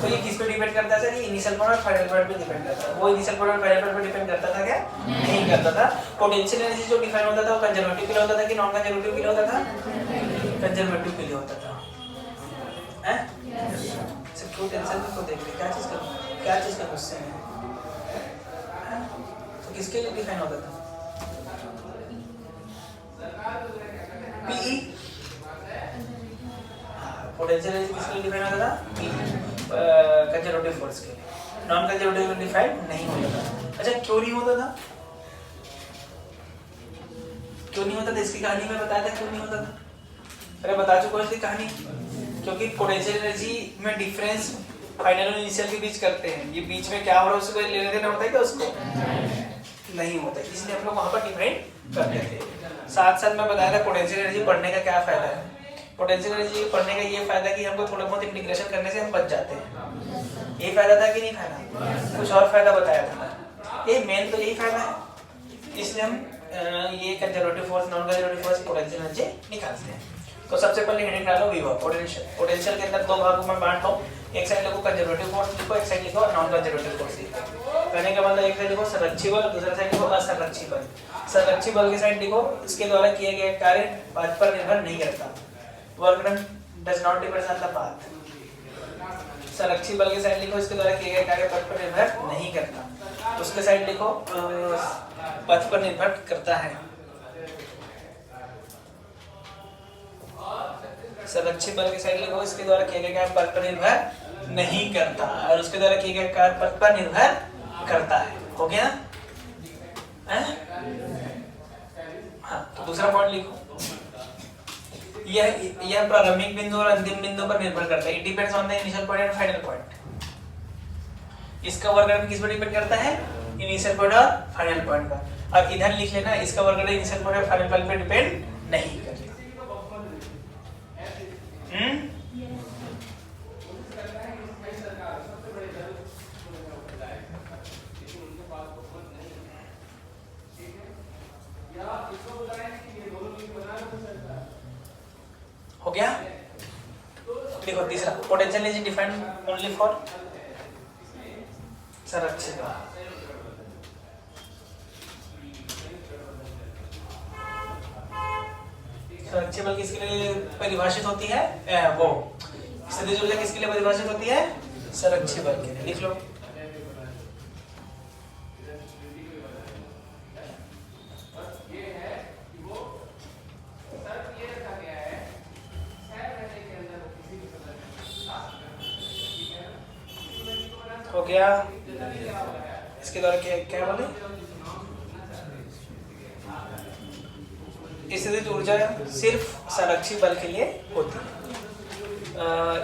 [SPEAKER 1] तो ये किस पे डिपेंड करता है सर? ये इनिशियल पॉइंट और फाइनल पॉइंट पे डिपेंड करता है। वो इनिशियल पॉइंट और फाइनल पॉइंट पे डिपेंड करता था क्या? नहीं करता था। पोटेंशियल एनर्जी जो डिफाइन होता था वो कंजर्वेटिव के लिए होता था कि नॉन कंजर्वेटिव के लिए होता था? कंजर्वेटिव के लिए होता था, हैं? सिर्फ पोटेंशियल को देख ले, क्या चीज का क्वेश्चन है? तो किसके लिए डिफाइन होता था? PE पोटेंशियल एनर्जी किसके लिए डिफाइन होता था? कंजर्वेटिव फोर्स के लिए, नॉन कंजर्वेटिव के लिए डिफाइन नहीं होता था। अच्छा क्यों नहीं होता था? क्यों नहीं होता था? इसकी कहानी में बताया था क्यों नहीं होता था। अरे बता चुका हूं इसकी कहानी, क्योंकि पोटेंशियल एनर्जी में डिफरेंस फाइनल और इनिशियल के बीच करते हैं, ये बीच में क्या हो रहा है उसको लेने देना होता है क्या? उसको नहीं होता, इसलिए हम लोग वहां पर डिफाइन करते थे। साथ साथ मैं बताया था पोटेंशियल एनर्जी पढ़ने का क्या फायदा है। पोटेंशियल एनर्जी पढ़ने का ये फायदा कि हमको थोड़ा बहुत इंटीग्रेशन करने से हम बच जाते हैं। ये फायदा था कि नहीं फायदा? कुछ और फायदा बताया था, ये मेन तो यही फायदा है। इसलिए हम ये conservative force, non conservative force, potential energy निकालते हैं। तो सबसे पहले हेडिंग डालो विभव, पोटेंशियल। पोटेंशियल के अंदर दो भागों में बांटता हूँ, एक साइड लिखो कंजर्वेटिव फोर्स लिखो, एक साइड लिखो नॉन कंजर्वेटिव फोर्स लिखो। कहने का मतलब एक साइड लिखो संरक्षी बल, दूसरा साइड लिखो असंरक्षी बल। संरक्षी बल के साइड लिखो इसके द्वारा किया गया कार्य पाथ पर निर्भर नहीं करता, work done does not depend on the path. संरक्षी बल के साइड लिखो इसके द्वारा किया गया कार्य पथ पर निर्भर नहीं करता, उसके साइड लिखो पथ पर निर्भर करता है। संरक्षी बल के साइड लिखो इसके द्वारा किया गया कार्य पथ पर निर्भर नहीं करता, और उसके द्वारा किया गया कार्य पथ पर निर्भर करता है। हो गया? हाँ, तो दूसरा पॉइंट लिखो, यह प्रारंभिक बिंदु और अंतिम बिंदु पर निर्भर करता है। It depends on the initial point and final point. इसका वर्क डन किस पर डिपेंड करता है? इनिशियल पॉइंट और फाइनल पॉइंट पर। और इधर लिख लेना इसका वर्क डन इनिशियल पॉइंट और फाइनल पॉइंट पर डिपेंड नहीं करता। हो गया? देखो तीसरा, potential energy defined only for संरक्षी बल। संरक्षी बल किसके लिए परिभाषित होती है? वो स्थितिज ऊर्जा किसके लिए परिभाषित होती है? संरक्षी बल के लिए। लिख लो। हो गया? इसके द्वारा क्या बोले? स्थितिज ऊर्जा सिर्फ संरक्षी बल के लिए होती है।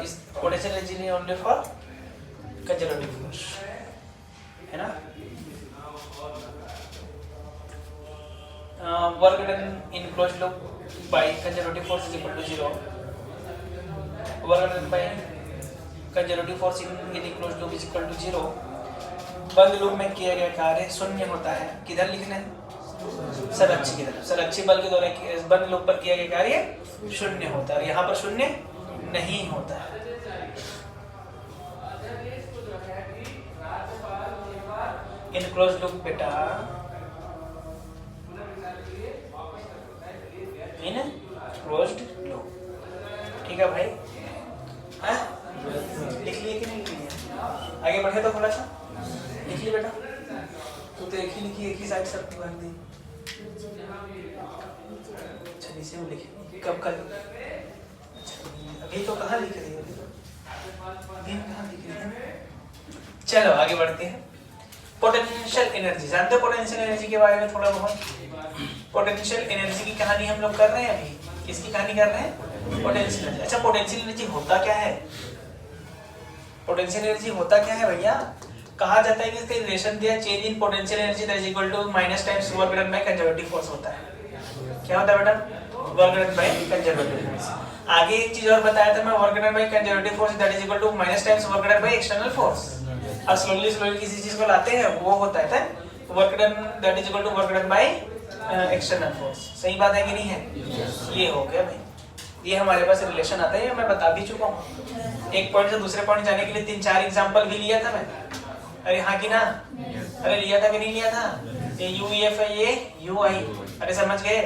[SPEAKER 1] इस potential energy only for conservative force. है ना। Work done in closed loop by conservative force is equal to 0। Work done by conservative force in closed loop is equal to 0। बंद लूप में किया गया कार्य शून्य होता है। किधर लिखना है? संरक्षी की तरफ। संरक्षी बल के द्वारा बंद लूप पर किया गया कार्य शून्य होता है और यहाँ पर शून्य नहीं होता है। इन क्लोज्ड लूप बेटा, इन क्लोज्ड लूप, ठीक है भाई? हाँ लिख लिए कि नहीं लिख लिए? आगे बढ़े तो थोड़ा सा लिख लिए बेटा। तू तो एक ही लिखी, एक ही साइड सब भर दी। अच्छा इसे में लिखे कब कल? अभी तो कहाँ लिख रही है? दिन कहाँ लिख रही है? चलो आगे बढ़ते हैं। पोटेंशियल एनर्जी, जानते हो पोटेंशियल एनर्जी के बारे में थोड़ा बहुत? पोटेंशियल एनर्जी की कहानी हम लोग कर रहे हैं अभी। किसकी कहानी कर रहे हैं? Potential energy. अच्छा पोटेंशियल एनर्जी होता क्या है? पोटेंशियल एनर्जी होता क्या है भैया? कहा जाता है कि इसका रिलेशन दिया change in potential energy that is equal to minus times work done by conservative force होता है। क्या होता है बेटा? Work done by conservative force. आगे एक चीज और बताया था मैं, work done by conservative force that is equal to minus times work done by external force. और स्लोली स्लोली किसी चीज को लाते हैं वो होता है work done that is equal to work done by external force. सही बात है कि नहीं है? ये हो गया भाई, ये हमारे पास रिलेशन आता है, मैं बता भी चुका हूँ। एक पॉइंट से दूसरे पॉइंट जाने के लिए 3-4 एग्जांपल भी लिया था मैं। अरे हाँ कि ना? अरे लिया था कि नहीं लिया था? ये यू एफ है, ये यू आई। अरे समझ गए?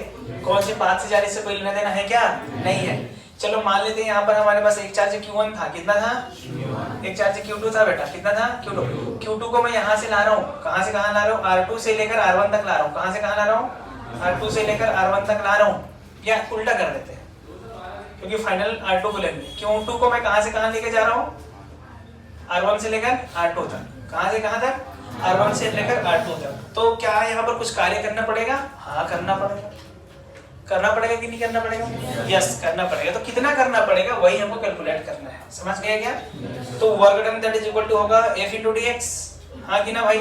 [SPEAKER 1] कौन से पाथ से जा रहे से कोई लेना देना है क्या? नहीं है। चलो मान लेते हैं यहाँ पर हमारे पास एक चार्ज Q1 था। कितना था? एक चार्ज Q2 था बेटा। कितना था? Q2। Q2 को मैं यहाँ से ला रहा हूँ। कहाँ से कहाँ ला रहा हूँ? R2 से लेकर R1 तक ला रहा हूँ। कहाँ से कहाँ ला रहा हूँ? R2 से लेकर R1 तक ला रहा हूँ। या उल्टा कर देते हैं क्योंकि फाइनल R2 को लेंगे। Q2 को मैं कहाँ से कहाँ लेके जा रहा हूँ? R1 से लेकर R2 तक। कहाँ से कहाँ तक? R1 से लेकर R2 तक। तो क्या यहाँ पर कुछ कार्य करना पड़ेगा? हाँ करना पड़ेगा। करना पड़ेगा कि नहीं करना पड़ेगा? यस करना पड़ेगा। तो कितना करना पड़ेगा वही हमको कैलकुलेट करना है। समझ गए क्या? तो work done that is equal to होगा F into dx। हाँ कि ना भाई?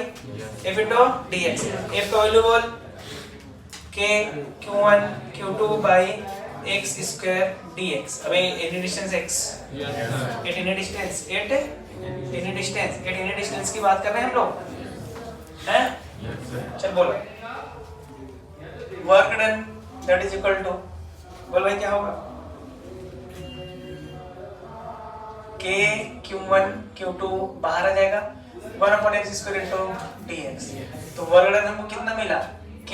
[SPEAKER 1] F into dx। F का वैल्यू बोल, K Q1 Q2 by x square dx। अबे any distance x, at any distance, at any distance, at any distance की बात कर रहे हैं हम लोग, हैं? चल बोलो work done that is equal to, बोल भाई क्या होगा? K Q1 Q2 बाहर आ जाएगा 1/x स्क्वायर इनटू dx। तो वर्क डन हमको कितना मिला? K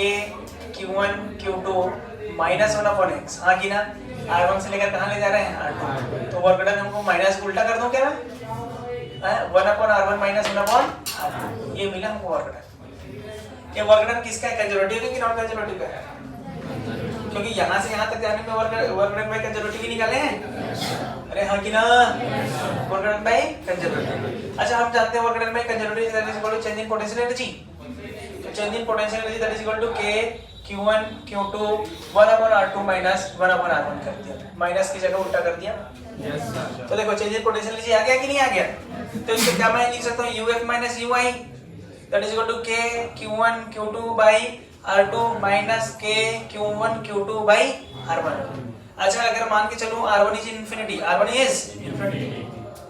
[SPEAKER 1] Q1 Q2 minus 1/x। हाँ कि ना? R1 से लेकर कहाँ ले जा रहे हैं? R2। तो वर्क डन हमको माइनस उल्टा कर दूं क्या मैं? 1/R1 minus 1/R2। ये मिला हमको वर्क डन। ये वर्क डन किसका है? कंजर्वेटिव है कि नॉन कंजर्वेटिव का है? क्योंकि यहाँ से यहाँ तक जाने में वर्क डन बाय कंजर्वेटिव ही निकाले हैं। अरे हाँ कि ना? Work done by conservative. अच्छा हम जानते हैं work done by conservative that is equal to change in potential energy. तो change in potential energy that is equal to K Q1 Q2 1/R2 minus 1/R1 कर दिया। माइनस की जगह उल्टा कर दिया। तो देखो चेंज इन पोटेंशियल एनर्जी आ गया कि नहीं आ गया? तो इसको क्या मैं लिख सकता हूँ? UF minus UI that is equal to K Q1 Q2 by R2 minus K Q1 Q2 by R1। अच्छा अगर मान के चलूं R1 is infinity, R1 is infinity,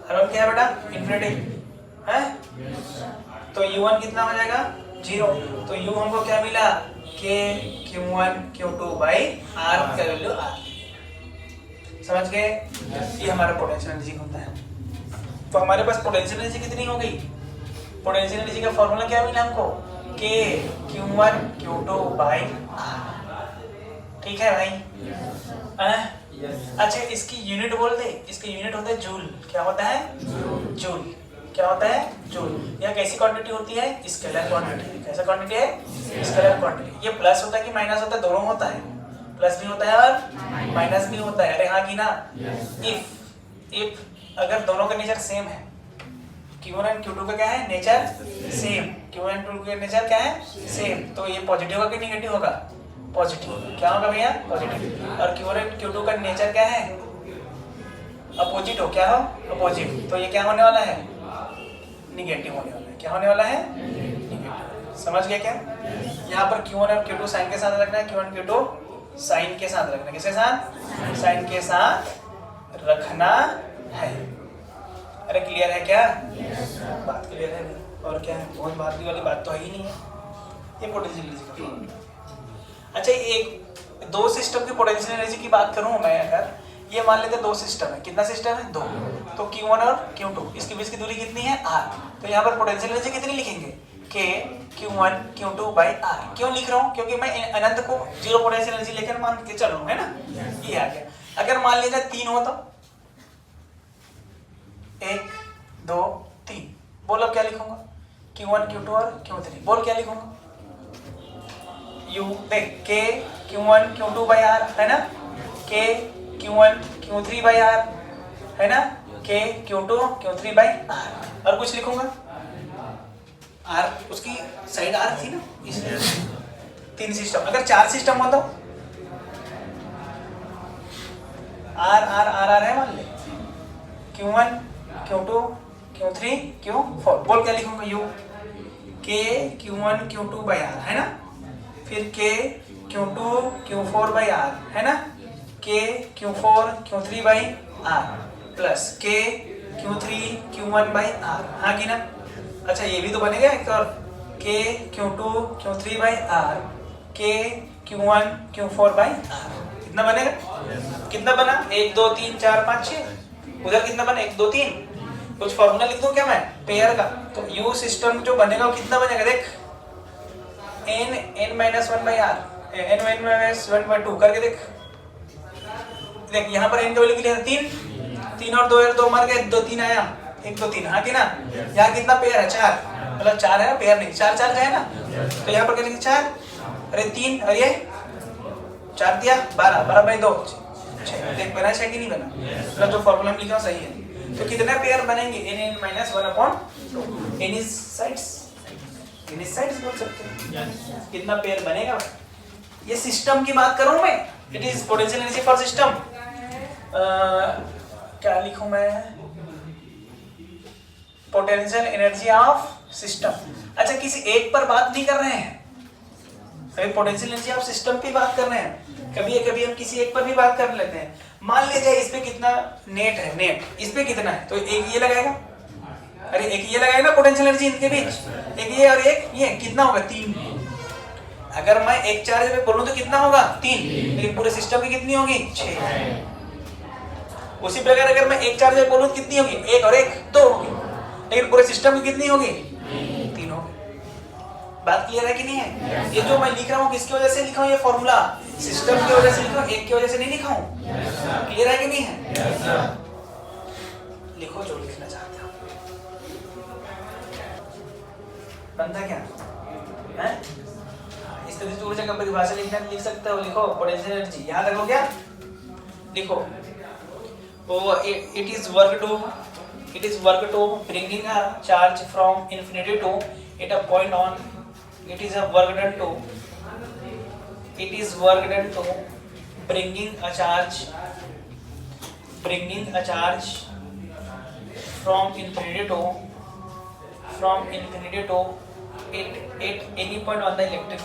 [SPEAKER 1] R1 क्या है बेटा? इंफिनिटी है। तो U1 कितना हो जाएगा? 0। तो U हमको क्या मिला? K Q1 Q2 by R का वैल्यू R। समझ गए? ये हमारा पोटेंशियल एनर्जी होता है। तो हमारे पास पोटेंशियल एनर्जी कितनी हो गई? पोटेंशियल एनर्जी का फॉर्मूला क्या मिला हमको? K Q1 Q2 by R। ठीक है भाई? अच्छा इसकी यूनिट बोल दे। इसकी यूनिट होता है जूल। क्या होता है? जूल। क्या होता है? जूल। यह कैसी क्वांटिटी होती है? Scalar quantity. कैसा क्वांटिटी है? Scalar quantity. ये प्लस होता है कि माइनस होता है? दोनों होता है। प्लस भी होता है और माइनस भी होता है। अरे हाँ कि ना? इफ अगर दोनों का नेचर सेम है, Q1 और Q2 का क्या है? Nature same. Q1 और Q2 का नेचर क्या है? सेम। तो ये पॉजिटिव होगा कि नेगेटिव होगा? पॉजिटिव। क्या होगा भैया? पॉजिटिव। और Q1 और Q2 का नेचर क्या है? अपोजिट हो। क्या हो? अपोजिट। तो ये क्या होने वाला है? निगेटिव होने वाला है। क्या होने वाला है? निगेटिव। समझ गया क्या? यहाँ पर Q1 और Q2 साइन के साथ रखना है, Q1 Q2 साइन के साथ रखना है। किसके साथ? साइन के साथ रखना है। अरे क्लियर है क्या? बात क्लियर है? और क्या है? बहुत बात वाली बात तो है ही नहीं है। ये पोटेंशियल एनर्जी का फॉर्मूला। अच्छा, एक दो सिस्टम की पोटेंशियल एनर्जी की बात करूं मैं, अगर ये मान लेते दो सिस्टम है, कितना सिस्टम है? दो। तो Q1 और Q2 इसके बीच की दूरी कितनी है? R। तो यहाँ पर पोटेंशियल एनर्जी कितनी लिखेंगे? K Q1 Q2 by R। क्यों लिख रहा हूँ? क्योंकि मैं अनंत को जीरो पोटेंशियल एनर्जी लेकर मान के चल रहा हूँ, है ना? ये आ गया। अगर मान लीजिए 3 हो तो 1 2 3, बोलो क्या लिखूंगा? Q1 Q2 और Q3, बोल क्या लिखूंगा? देख K Q1 Q2 by R है ना, K Q1 Q3 by R है ना, K Q2 Q3 by R। और कुछ लिखूंगा? R उसकी साइड R थी ना, इसलिए 3 सिस्टम। अगर 4 सिस्टम हो तो R R R R है, मान ले Q1 Q2 Q3 Q4, बोल क्या लिखूंगा? U K Q1 Q2 by R है ना, फिर K Q2 Q4 by R है ना, K Q4 Q3 by R plus K Q3 Q1 by R। हाँ कि ना? अच्छा, ये भी तो बनेगा एक और, K Q2 Q3 by R, K Q1 Q4 by R। कितना बनेगा? कितना बना? 1 2 3 4 5 6। उधर कितना बना? 1 2 3। कुछ फॉर्मूला लिख दूं क्या मैं पेयर का? तो U सिस्टम जो बनेगा वो कितना बनेगा? देख n minus 1 by R, n minus 1 by 2 करके देख। देख यहाँ पर n की वैल्यू कितनी है? 3 और 2 मार के 2 3 आया, 1 2 3। हाँ कि ना? यहाँ कितना पेयर है? 4। मतलब 4 है ना, पेयर नहीं, 4 4 है ना, तो यहाँ पर क्या लिखेंगे? 4। अरे 3 और ये 4 दिया 12, 12 by 2 6। देख बना है कि नहीं बना? मतलब जो फॉर्मूला हम लिखा सही है। तो कितने पेयर बनेंगे? n minus 1 upon 2। n is sides, sides बोल सकते हैं। कितना पेयर बनेगा? ये सिस्टम की बात कर रहा हूं मैं। It is potential energy for system. क्या लिखूं मैं? Potential energy of system. अच्छा, किसी एक पर बात नहीं कर रहे हैं, अभी पोटेंशियल एनर्जी ऑफ सिस्टम की बात कर रहे हैं। कभी कभी हम किसी एक पर भी बात कर लेते हैं। मान लीजिए इस पे कितना नेट है, नेट इस पे कितना है, तो एक ये लगाएगा, अरे एक ये लगाएगा ना पोटेंशियल एनर्जी इनके बीच, एक ये और एक ये, कितना होगा? 3। अगर मैं एक चार्ज पे बोलूं तो कितना होगा? 3। लेकिन पूरे सिस्टम की कितनी होगी? 6। उसी प्रकार अगर मैं एक चार्ज पे बोलूं तो कितनी होगी? 1 और 1 2 होगी, लेकिन पूरे सिस्टम की कितनी होगी? 3 होगी। बात क्लियर है कि नहीं है? ये जो मैं लिख रहा हूँ किसकी वजह से लिखा हूँ? ये फॉर्मूला सिस्टम की वजह से लिखा हूँ, एक की वजह से नहीं लिखा हूँ। क्लियर है कि नहीं है? लिखो जो लिखना चाहते हो। बनता क्या है? स्थितिज ऊर्जा का परिभाषा लिखना लिख सकते हो। लिखो पोटेंशियल एनर्जी, याद रखो क्या? लिखो it is work to bringing a charge from infinity to at a point on, it is work done to bringing a charge from infinity to at any point on the electric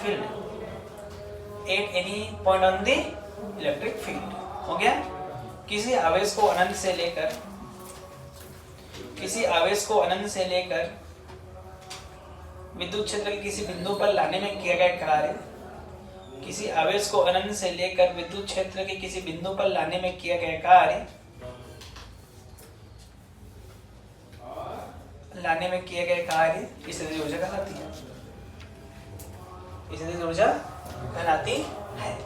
[SPEAKER 1] field, हो गया? किसी आवेश को अनंत से लेकर विद्युत क्षेत्र के किसी बिंदु पर लाने में किया गया कार्य, किसी आवेश को अनंत से लेकर विद्युत क्षेत्र के किसी बिंदु पर लाने में किया गया कार्य, स्थितिज ऊर्जा कहलाती है। स्थितिज ऊर्जा कहलाती है।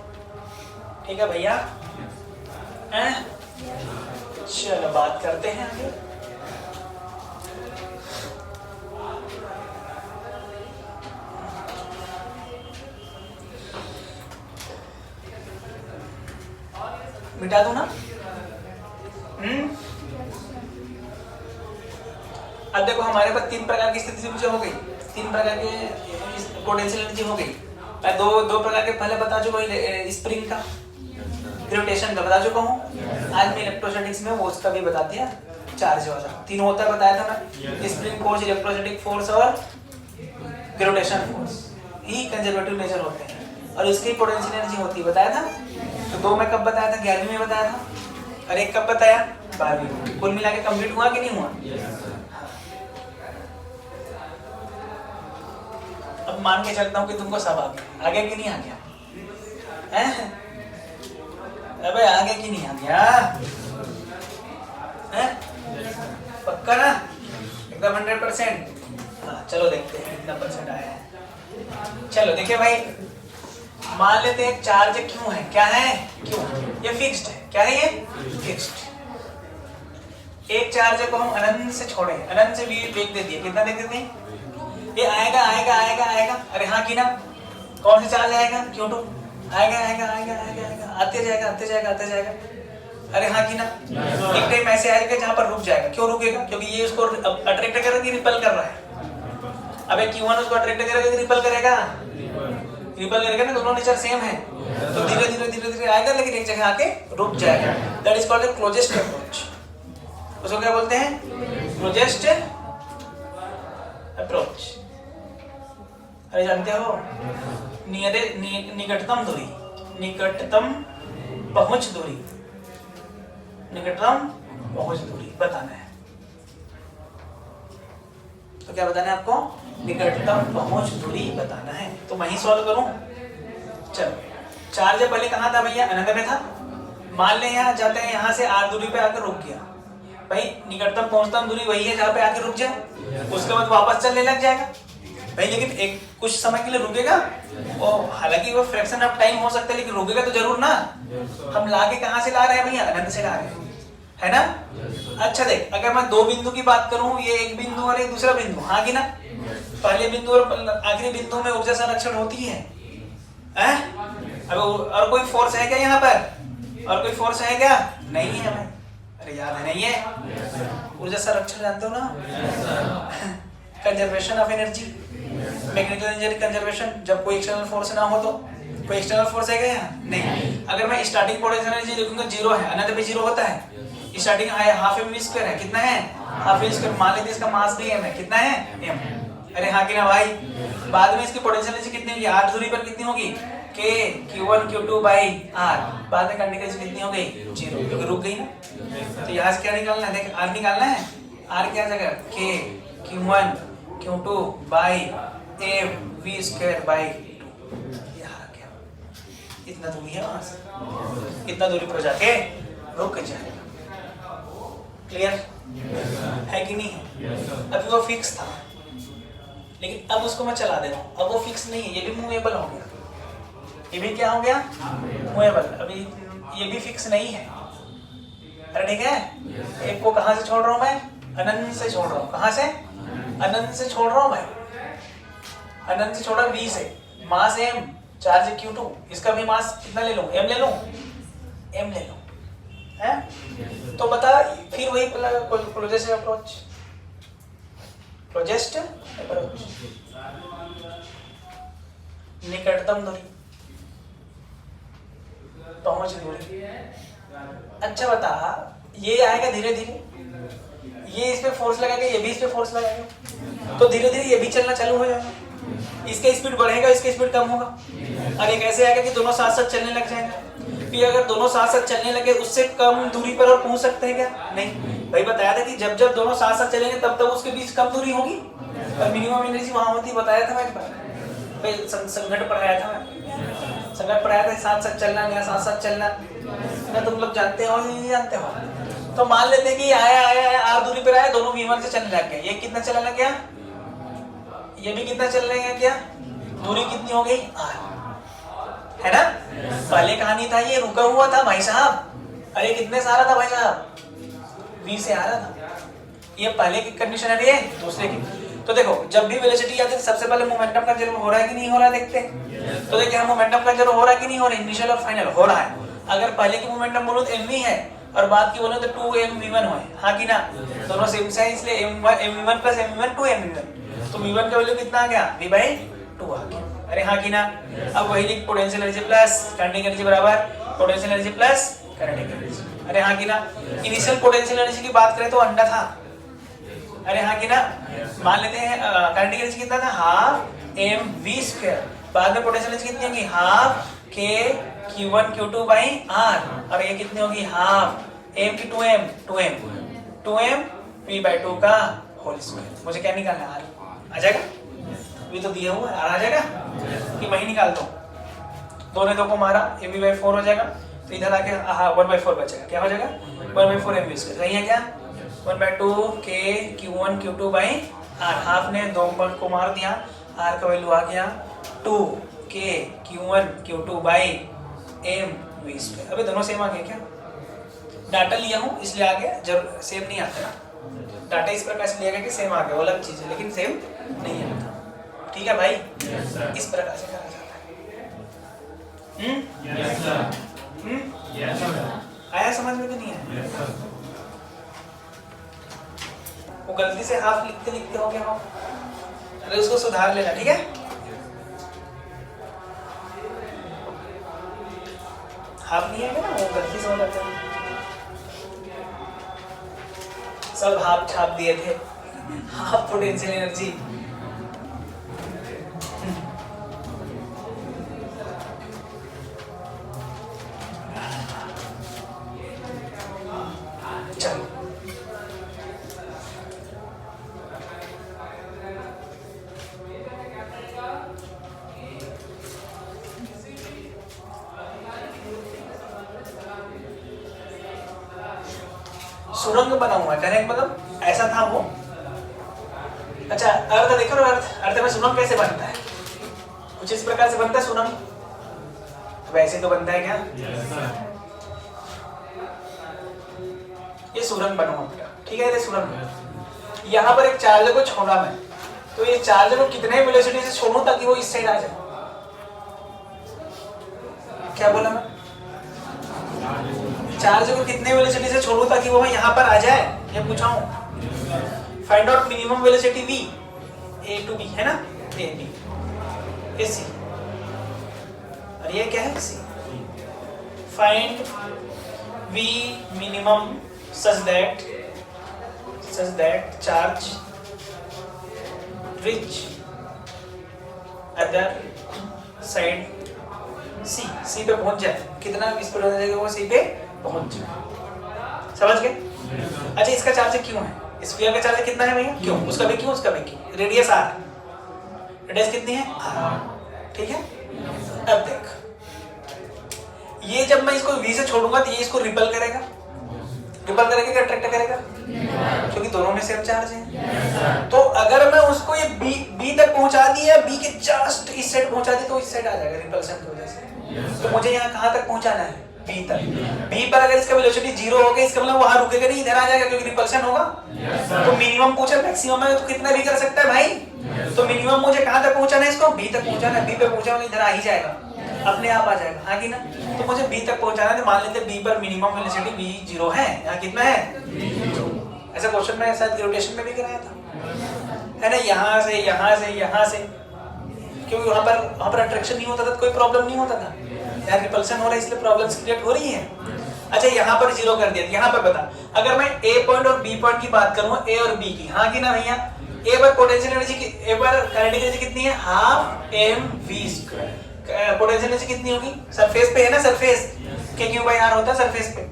[SPEAKER 1] ठीक है भैया? चलो बात करते हैं आगे। मिटा दो ना। अब देखो हमारे पास 3 प्रकार की स्थितिज ऊर्जा हो गई, 3 प्रकार के पोटेंशियल एनर्जी हो गई। मैं दो प्रकार के पहले बता चुका हूँ, स्प्रिंग का, ग्रेविटेशन का बता चुका हूँ। आज मैं इलेक्ट्रोस्टैटिक्स में वो उसका भी बता दिया। चार्ज हो जाता, तीनों होता है बताया था ना, स्प्रिंग फोर्स, इलेक्ट्रोस्टैटिक फोर्स और ग्रेविटेशनल फोर्स ही कंजर्वेटिव नेचर होते हैं और उसकी पोटेंशियल एनर्जी होती है बताया था। तो दो में कब बताया था, 11वीं में बताया था और एक कब बताया 12वीं। कुल मिला के कंप्लीट हुआ कि नहीं हुआ? अब मान के चलता हूँ कि तुमको सब आ गया, आगे कि नहीं आ गया है? अबे आगे कि नहीं आ गया है? पक्का ना एकदम 100%? हाँ चलो देखते हैं कितना परसेंट आया है। चलो देखिए भाई, मान लेते हैं चार्ज क्यों है, क्या है क्यों, ये फिक्स्ड है, क्या है ये फिक्स्ड। एक चार्ज को हम अनंत से छोड़े, अनंत से वेग दे दिए, कितना दे देते हैं? ये आएगा आएगा आएगा आएगा, अरे हाँ कि ना, कौन सा चार्ज आएगा Q2, आएगा आएगा आएगा आएगा आएगा, आते जाएगा आते जाएगा आते जाएगा, अरे हाँ कि ना। एक टाइम ऐसे आएगा जहाँ पर रुक जाएगा, क्यों रुकेगा? क्योंकि ये उसको अट्रैक्ट करेगा कि रिपल कर रहा है। अब Q1 उसको अट्रैक्ट करेगा कि रिपल करेगा? रिपल करेगा ना, दोनों नेचर सेम है, तो धीरे धीरे धीरे धीरे आएगा लेकिन एक जगह आके रुक जाएगा। That is called the closest approach. उसको क्या बोलते हैं? Closest approach. अरे जानते हो, निकटतम दूरी, निकटतम पहुंच दूरी, निकटतम पहुंच दूरी बताना है। तो क्या बताना है आपको? निकटतम पहुंच दूरी बताना है। तो वहीं सॉल्व करूं। चलो, चार्ज पहले कहाँ था भैया? अनंत में था। मान ले यहाँ जाते हैं, यहाँ से r दूरी पे आकर रुक गया भाई, निकटतम पहुंचतम दूरी वही है जहाँ पे आके रुक जाए, उसके बाद वापस चलने लग जाएगा भाई। लेकिन एक कुछ समय के लिए रुकेगा, और हालांकि वो फ्रैक्शन ऑफ टाइम हो सकता है, लेकिन रुकेगा तो जरूर ना। हम लाके कहाँ से ला रहे हैं भैया? अनंत से ला रहे हैं, है ना। अच्छा देख, अगर मैं दो बिंदु की बात करूं, ये एक बिंदु और एक दूसरा बिंदु, हाँ कि ना। पहले बिंदु और आखिरी बिंदु में ऊर्जा संरक्षण होती है, अब और कोई फोर्स है क्या यहाँ पर? और कोई फोर्स है क्या? नहीं है भाई। अरे याद है नहीं है? ऊर्जा संरक्षण जानते हो ना? Conservation of energy, magnetic energy conservation. जब कोई एक्सटर्नल फोर्स ना हो तो, कोई एक्सटर्नल फोर्स है क्या? नहीं। अगर मैं स्टार्टिंग पोटेंशियल एनर्जी देखूंगा, जीरो है, अनंत पे जीरो होता है। Starting half M V square है, कितना है? Half M square. मान लेते इसका मास भी m है, कितना है? m। अरे हाँ कि ना भाई। बाद में इसकी पोटेंशियल एनर्जी कितनी होगी? r दूरी पर कितनी होगी? k q1 q2 by r। बाद में करने की कितनी हो गई? 0, क्योंकि रुक गई ना। तो यहाँ से क्या निकालना है? देख, r निकालना है। r क्या जगह? k q1 q2 by m v square by 2। यहाँ क्या? इतना दूरी है वहां से, इतना दूरी पर जाके रुक जाएगा। क्लियर है कि नहीं है? अभी वो फिक्स था, लेकिन अब उसको मैं चला दे रहा हूँ। अब वो फिक्स नहीं है, ये भी मूवेबल हो गया। ये भी क्या हो गया? मूवेबल। अभी ये भी फिक्स नहीं है। अरे ठीक है, एक को कहाँ से छोड़ रहा हूँ मैं? अनंत से छोड़ रहा हूँ। कहाँ से? अनंत से छोड़ रहा हूँ भाई। अनंत से छोड़ा v से, मास m, चार्ज q2, इसका भी मास कितना ले लूं? m ले लूं? m ले लूं, है? तो बता, फिर वही क्लोजेस्ट अप्रोच, क्लोजेस्ट अप्रोच, निकटतम दूरी, पहुंच दूरी। अच्छा बता, ये आएगा धीरे धीरे, ये इस पे फोर्स लगाएगा, ये भी इस पे फोर्स लगाएगा, तो धीरे धीरे ये भी चलना चालू हो जाएगा। इसका स्पीड बढ़ेगा, इसका स्पीड कम होगा। और एक ऐसे आएगा कि दोनों साथ साथ चलने लग जाएंगे। फिर अगर दोनों साथ साथ चलने लगे, उससे कम दूरी पर और पहुंच सकते हैं क्या? नहीं भाई। बताया था कि जब जब दोनों साथ साथ चलेंगे तब तब उसके बीच कम दूरी होगी और मिनिमम एनर्जी वहां होती। बताया था मैं एक बार भाई, संगठन पढ़ाया था मैं, संगठन पढ़ाया था, साथ साथ चलना, नया साथ साथ चलना ना। तुम लोग जानते हो नहीं जानते हो? तो मान लेते हैं कि आया आया आया, आर दूरी पर आया, दोनों v1 से चलने लग गए। ये कितना चलने लग गया? ये भी कितना चल रहे हैं? क्या दूरी कितनी हो गई? r, है ना। पहले कहानी था, ये रुका हुआ था भाई साहब। अरे कितने से आ रहा था भाई साहब? v से आ रहा था। ये पहले की कंडीशन है, ये दूसरे की। तो देखो, जब भी वेलोसिटी आती है सबसे पहले मोमेंटम कंजर्व हो रहा है कि नहीं हो रहा है, देखते हैं। तो देखिए, मोमेंटम कंजर्व हो रहा है कि नहीं हो रहा है? इनिशियल और फाइनल हो रहा है। अगर पहले की मोमेंटम बोलो तो mv है और बाद की बोलो तो 2mv1 हो, हाँ कि ना। दोनों सेम से, इसलिए mv1 प्लस mv1 2mv1। तो v1 का वैल्यू कितना आ गया? v/2 आ गया। अरे हाँ कि ना। अब वही लिख, potential energy plus kinetic energy बराबर potential energy plus kinetic energy. अरे हाँ की ना, इनिशियल पोटेंशियल एनर्जी की बात करें तो अंडा था, अरे हाँ की ना, मान लेते हैं काइनेटिक एनर्जी कितना था, हाफ एम वी स्क्वायर, बाद में पोटेंशियल एनर्जी कितनी होगी, हाफ के Q1 Q2 बाई R, और ये कितनी होगी, हाफ एम की 2m v बाई 2 का होल स्क्वायर। मुझे क्या निकालना है, R आ जाएगा, ये तो दिया हुआ है, R आ जाएगा कि वही निकाल दो, दो ने दो को मारा, ये v बाई 4 हो जाएगा, तो इधर आके 1/4 बचेगा, क्या हो जाएगा 1/4 mv स्क्वायर, सही है क्या, 1/2 के Q1 Q2 by R, half ने दो को मार दिया, R का वैल्यू आ गया 2 के Q1 Q2 by mv square. अबे दोनों सेम आ गए क्या, डाटा लिया हूँ इसलिए आ गया, जब सेम नहीं आता ना, डाटा इस प्रकार से लिया गया कि सेम आ गया, वो अलग चीज है, लेकिन सेम नहीं आता, ठीक है भाई, इस प्रकार से करा जाता है। आया समझ में कि नहीं आया, वो गलती से हाफ लिखते लिखते हो गया हो, अरे उसको सुधार लेना, ठीक है। हाफ नहीं आएगा ना, वो गलती से हो जाता है, सब हाफ छाप दिए थे, हाफ पोटेंशियल एनर्जी, चलो सुरंग बना हुआ है, कहने का मतलब ऐसा था वो। अच्छा अर्थ देखो, अर्थ में सुरंग कैसे बनता है, कुछ इस प्रकार से बनता है सुरंग, वैसे तो बनता है क्या, ये सुरंग बना हुआ, ठीक है, ये सुरंग, यहाँ पर एक चार्ज को छोड़ा मैं, तो ये चार्ज को कितने वेलोसिटी से छोड़ूं ताकि वो इस साइड आ जाए, क्या बोला मैं, चार्ज को कितने वेलोसिटी से छोड़ूं ताकि वो यहाँ पर आ जाए, ये पूछा हूं। Find out minimum velocity v, a to b है ना, a b a c, और ये क्या है c। Find v minimum such that charge reach other side C पे पहुंच जाए, कितना स्पीड हो जाएगा वो C पे पहुंच जाए, समझ गए। अच्छा इसका चार्ज क्यों है, स्फीयर का चार्ज कितना है भैया, क्यों, उसका भी क्यों, उसका भी क्यों, रेडियस r, रेडियस कितनी है r, ठीक है। अब देख, ये जब मैं इसको v से छोड़ूंगा तो ये इसको रिपल करेगा, रिपल करेगा क्या अट्रैक्ट करेगा, क्योंकि दोनों में सेम चार्ज है। तो अगर मैं उसको ये b तक पहुंचा दिया, b के जस्ट इस साइड पहुंचा दी, तो इस साइड आ जाएगा रिपल्शन की वजह से। तो मुझे यहाँ कहाँ तक पहुंचाना है, b तक, b पर अगर इसका वेलोसिटी 0 हो गया, इसका मतलब वहां रुकेगा नहीं, इधर आ जाएगा क्योंकि रिपल्शन होगा। तो मिनिमम पूछा, मैक्सिमम है तो कितना भी कर सकता है भाई, तो मिनिमम मुझे कहाँ तक पहुंचाना है, इसको b तक पहुंचाना है, b पे पहुंचा इधर आ ही जाएगा, अपने आप आ जाएगा, हाँ कि ना। तो मुझे b तक पहुंचाना है, तो मान लेते b पर मिनिमम वेलोसिटी v 0 है, यहाँ कितना है, ऐसा क्वेश्चन में शायद रोटेशन में भी कराया था, है ना, यहाँ से यहाँ से यहाँ से, क्योंकि वहाँ पर अट्रैक्शन नहीं होता था, कोई प्रॉब्लम नहीं होता था, यार रिपल्शन हो रहा है इसलिए प्रॉब्लम्स क्रिएट हो रही है। अच्छा यहाँ पर 0 कर दिया, यहाँ पर बता, अगर मैं a पॉइंट और b पॉइंट की बात करूँ, a और b की, हाँ कि ना भैया, a पर पोटेंशियल एनर्जी की, a पर काइनेटिक एनर्जी कितनी है, half M V square, potential energy कितनी होगी, सरफेस पे है ना, सरफेस के क्यू बाई आर होता है सरफेस पे,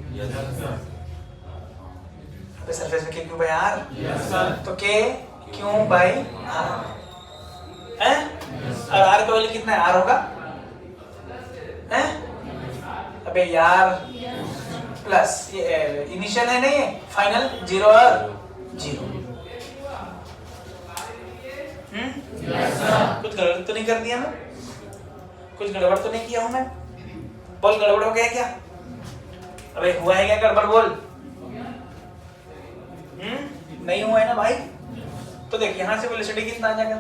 [SPEAKER 1] सरफेस पे के क्यू बाई आर, तो के क्यू बाई आर है, और आर का वैल्यू कितना है, आर होगा है, अबे यार प्लस ये इनिशियल है नहीं, फाइनल 0 और 0, कुछ गड़बड़ तो नहीं कर दिया मैं, कुछ गड़बड़ तो नहीं किया हूं मैं, बोल गड़बड़ हो गया क्या, अबे हुआ है क्या गड़बड़, बोल नहीं हुआ है ना भाई। तो देख यहाँ से वेलोसिटी कितना आ जाएगा,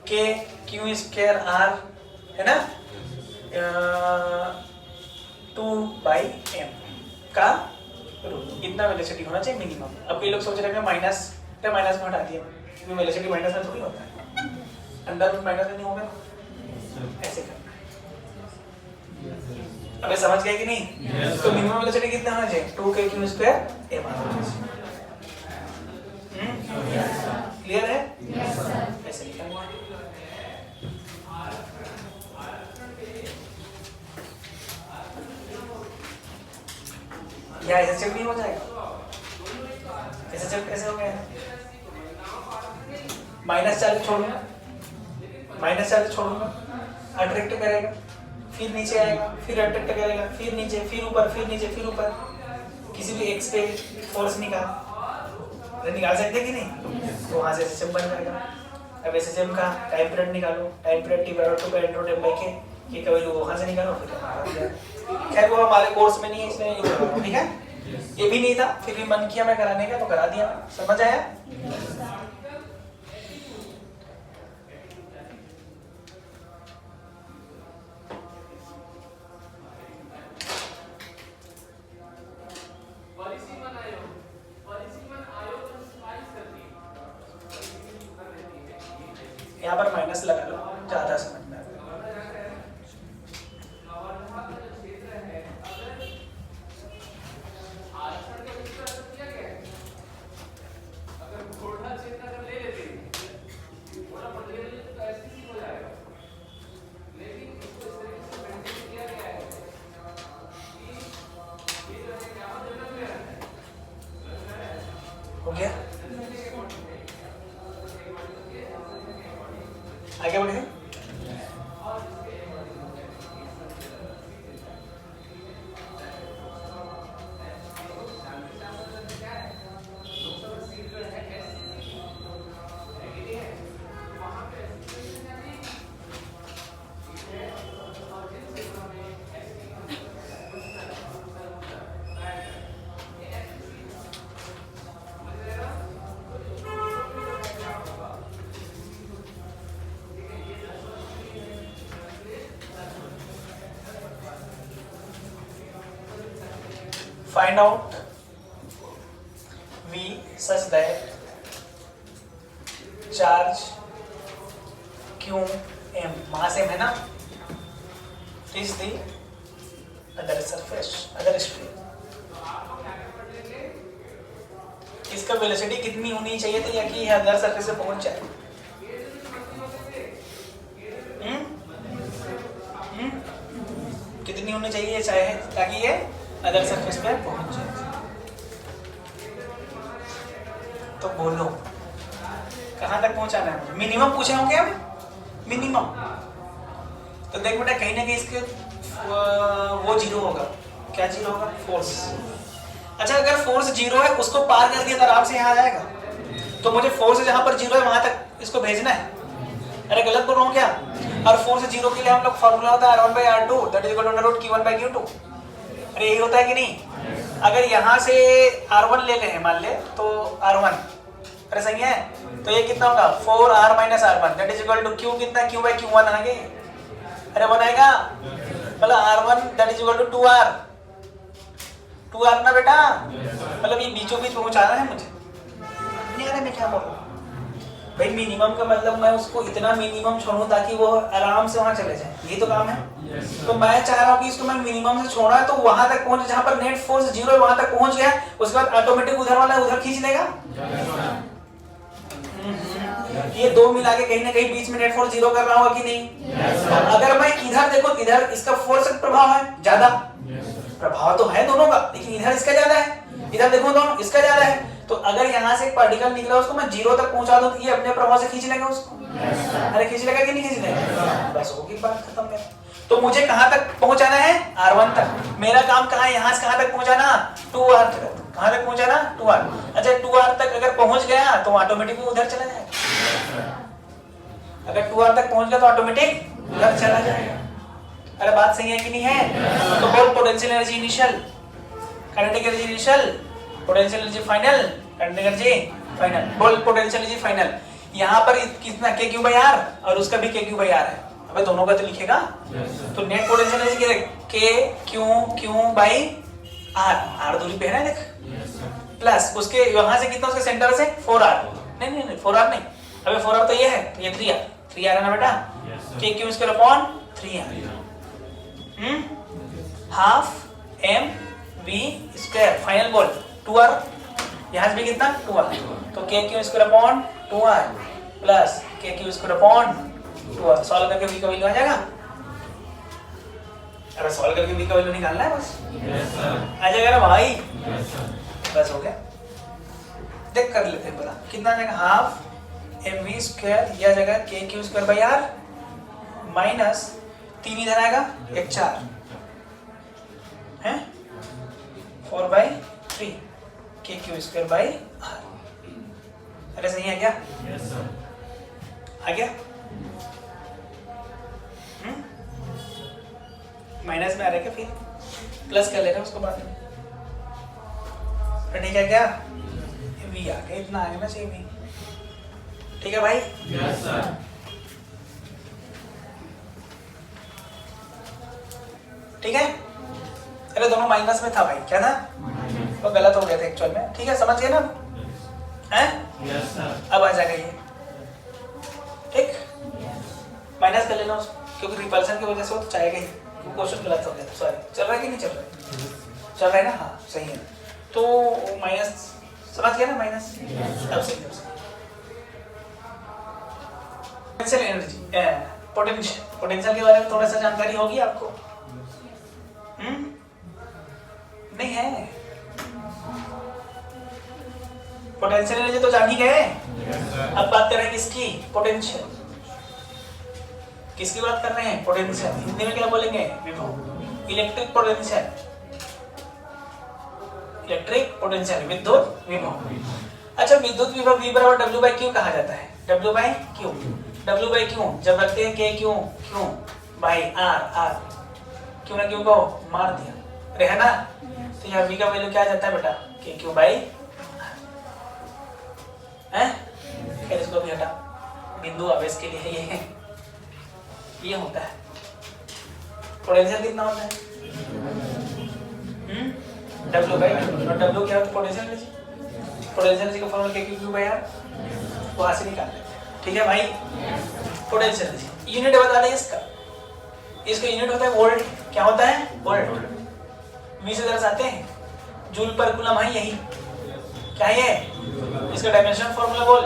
[SPEAKER 1] के क्यू स्क्वायर आर है ना, 2/m का रूट, इतना वेलोसिटी होना चाहिए मिनिमम। अब कई लोग सोच रहे हैं माइनस में हटा दिया, क्योंकि वेलोसिटी माइनस में थोड़ी होता है, अंडर रूट माइनस में नहीं होगा, ऐसे करना है। अबे समझ गए कि नहीं?
[SPEAKER 2] Yes,
[SPEAKER 1] तो
[SPEAKER 2] sir.
[SPEAKER 1] मिनिमम वेलोसिटी कितना होना चाहिए? 2k² a बार होना चाहिए। क्लियर है? ऐसे लिखूंगा। या ऐसे भी हो जाएगा। ऐसे जब कैसे हो गया? -40 छोड़ूंगा, -40 छोड़ूंगा, अट्रैक्ट करेगा, फिर नीचे आएगा, फिर अट्रैक्ट करेगा, फिर नीचे, फिर ऊपर, फिर नीचे, फिर ऊपर। किसी भी एक्स पे फोर्स निकाल सकते कि नहीं? तो वहां से एसएचएम बन जाएगा। अब एसएचएम का टाइम पीरियड निकालो, टाइम पीरियड T/2 ये का वैल्यू वहां से निकालो, फिर खैर वो हमारे कोर्स में नहीं है इसलिए नहीं कर रहा हूं, ठीक है? ये भी नहीं था, फिर भी मन किया मैं कराने का तो करा दिया। समझ आया? यहाँ पर माइनस लगा लो, ज्यादा समझ में आएगा। हो गया? आगे बढ़े। Find out V such that charge Q M mass M है ना, is the other surface, other stream। इसका वेलोसिटी कितनी होनी चाहिए थी या कि ये अदर सरफेस से पहुंच जाए? कितनी होनी चाहिए चाहे ताकि ये अदर सरफेस पे पहुंच जाए? तो बोलो कहां तक पहुंचाना है? मिनिमम पूछे होंगे हम, मिनिमम। तो देख बेटा कहीं ना कहीं इसके वो जीरो होगा। क्या जीरो होगा? फोर्स। अच्छा अगर फोर्स जीरो है उसको पार कर दिया तो आराम से यहाँ आ जाएगा। तो मुझे फोर्स जहां पर जीरो है वहां तक इसको भेजना है। अरे गलत बोल रहा हूँ क्या? और फोर्स जीरो के लिए हम लोग फॉर्मूला होता है R1/R2 √Q1/Q2। अरे यही होता है कि नहीं? अगर यहाँ से R1 ले ले मान ले तो R1, अरे सही है, तो ये कितना होगा? 4R - R1 Q कितना? Q/Q1 आगे। अरे 1 आएगा, मतलब R1 2R, 2R ना बेटा, मतलब ये बीचों बीच पहुंचाना है मुझे। नहीं अरे मैं क्या बोल रहा हूँ भाई, मिनिमम का मतलब मैं उसको इतना मिनिमम छोड़ूं ताकि वो आराम से वहां चले जाए, यही तो काम है। तो मैं चाह रहा हूँ कि इसको मैं मिनिमम से छोड़ा तो वहां तक पहुंच, जहां पर नेट फोर्स जीरो है वहां तक पहुंच गया, उसके बाद ऑटोमेटिक उधर वाला उधर खींच लेगा। ये दो मिला के कहीं ना कहीं बीच में नेट फोर्स जीरो कर रहा होगा कि नहीं? अगर मैं इधर देखो, इधर इसका फोर्स प्रभाव है ज्यादा, प्रभाव तो है दोनों का, लेकिन इधर इसका ज्यादा है, इधर देखो दोनों इसका ज्यादा है। तो अगर यहाँ से एक पार्टिकल निकला उसको मैं जीरो तक पहुंचा दूं तो ये अपने प्रभाव से खींच लेगा उसको। अरे खींच लेगा कि नहीं खींच लेगा? बस होगी बात खत्म है। तो मुझे कहां तक पहुंचाना है? R1 तक। मेरा काम कहां है? यहाँ से कहां तक पहुंचाना? 2R तक। कहां तक पहुंचाना? 2R। अच्छा 2R तक अगर पहुंच गया तो ऑटोमेटिक उधर चला जाएगा। अगर 2R तक पहुंच गया तो ऑटोमेटिक उधर चला जाएगा। अरे बात सही है कि नहीं है? तो बोल potential energy initial, kinetic energy initial, potential energy final, kinetic energy final. बोल पोटेंशियल एनर्जी फाइनल। यहाँ पर कितना? KQ/R और उसका भी KQ/R है। अबे दोनों का तो लिखेगा। तो net potential energy KQ/R, R दूरी पे है ना देख, प्लस उसके वहां से कितना? उसके सेंटर से 4R। नहीं 4R नहीं, अबे 4R तो ये है, तो ये 3R है ना बेटा। KQ/3R। Half M V square final बोल 2r, यहाँ से भी कितना 2r, तो K Q square upon 2r प्लस K Q square upon 2r। Solve करके v का वैल्यू आ जाएगा। अरे सॉल्व करके v का वैल्यू निकालना है बस। आ जाएगा ना भाई। बस हो गया। देख कर लेते हैं, बड़ा कितना आ जाएगा, हाफ एम वी स्क्वायर, यह जगह के Q square by R minus 3 इधर आएगा, एक 4 है 4/3 के क्यू स्क्वायर बाई आर। अरे सही है क्या? आ गया? माइनस में आ रहा है क्या, फिर प्लस कर लेना उसको बाद में। तो ठीक है क्या, वी आ गया, इतना आ गया ना चाहिए वी। ठीक है भाई? Yes sir. ठीक है? अरे दोनों माइनस में था भाई, क्या था? वो गलत हो गया था एक्चुअल में। ठीक है, समझ गए ना? हैं? Yes sir. अब आ जाएगा ये, ठीक? माइनस कर लेना उसको, क्योंकि रिपल्सन की वजह से वो तो चाहेगा ही। क्वेश्चन गलत हो गया था, सॉरी। चल रहा है कि नहीं चल रहा है? चल रहा है ना? हाँ सही है। तो माइनस समझ गया ना, माइनस अब सही है। पोटेंशियल एनर्जी, पोटेंशियल के बारे में थोड़ा सा जानकारी होगी आपको? नहीं है? पोटेंशियल एनर्जी तो जान ही गए। अब बात कर रहे हैं किसकी? पोटेंशियल। किसकी बात कर रहे हैं? पोटेंशियल। हिंदी में क्या बोलेंगे? विभव। इलेक्ट्रिक पोटेंशियल, इलेक्ट्रिक पोटेंशियल, विद्युत विभव। अच्छा, विद्युत विभव V बराबर W बाई Q कहा जाता है। W by Q, W by Q जब रखते हैं K Q Q by R, R Q ना Q को मार दिया, अरे है ना? तो यहाँ V का वैल्यू क्या आ जाता है बेटा? K Q बाई हैं? फिर इसको भी हटा, बिंदु आवेश के लिए ये होता है। पोटेंशियल कितना होता है? W बाई W, और W क्या होता है? Potential energy. पोटेंशियल एनर्जी का formula K Q by R, वहां से निकाल लेते हैं। ठीक है भाई? पोटेंशियल एनर्जी यूनिट बता दें इसका। इसका यूनिट होता है वोल्ट। क्या होता है? वोल्ट। V से दर्शाते हैं, जूल पर कूलम है यही। क्या है? इसका डायमेंशन फॉर्मूला बोल।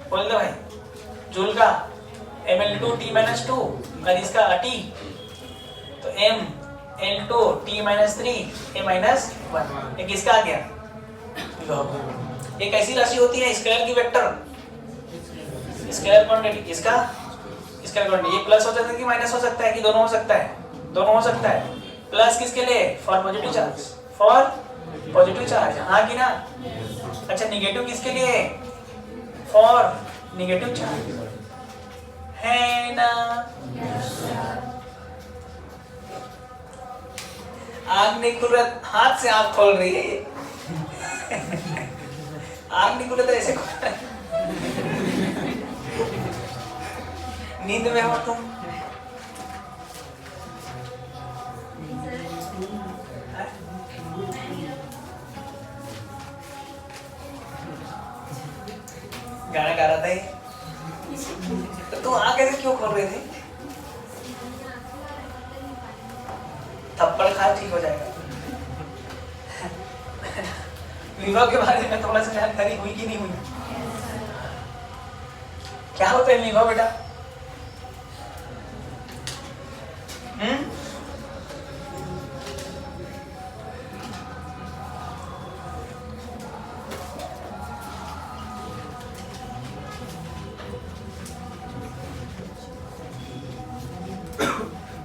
[SPEAKER 1] बोल दो भाई। जूल का ml2 t-2 और इसका t, तो ml2 t-3 a-1। ये किसका आ गया? एक ऐसी राशि होती है स्केलर की वेक्टर, स्केलर क्वांटिटी। इसका स्केलर क्वांटिटी, ये प्लस हो सकता है कि माइनस हो सकता है कि दोनों हो सकता है? दोनों हो सकता है। प्लस किसके लिए? For positive charge, for positive charge, हाँ कि ना? अच्छा, निगेटिव किसके लिए? फॉर नेगेटिव चार्ज, है ना? आग नहीं खुल रहा, हाथ से आग खोल रही है ये। आग नहीं खुल रहा तो ऐसे खोल रहा है। नींद में हो तुम? गाना गा रहा था ये, तो तू आँख कैसे क्यों खोल रहे थे? थप्पड़ खा, ठीक हो जाएगा। विभव के बारे में थोड़ा सा जानकारी हुई कि नहीं हुई? क्या होता है विभव बेटा?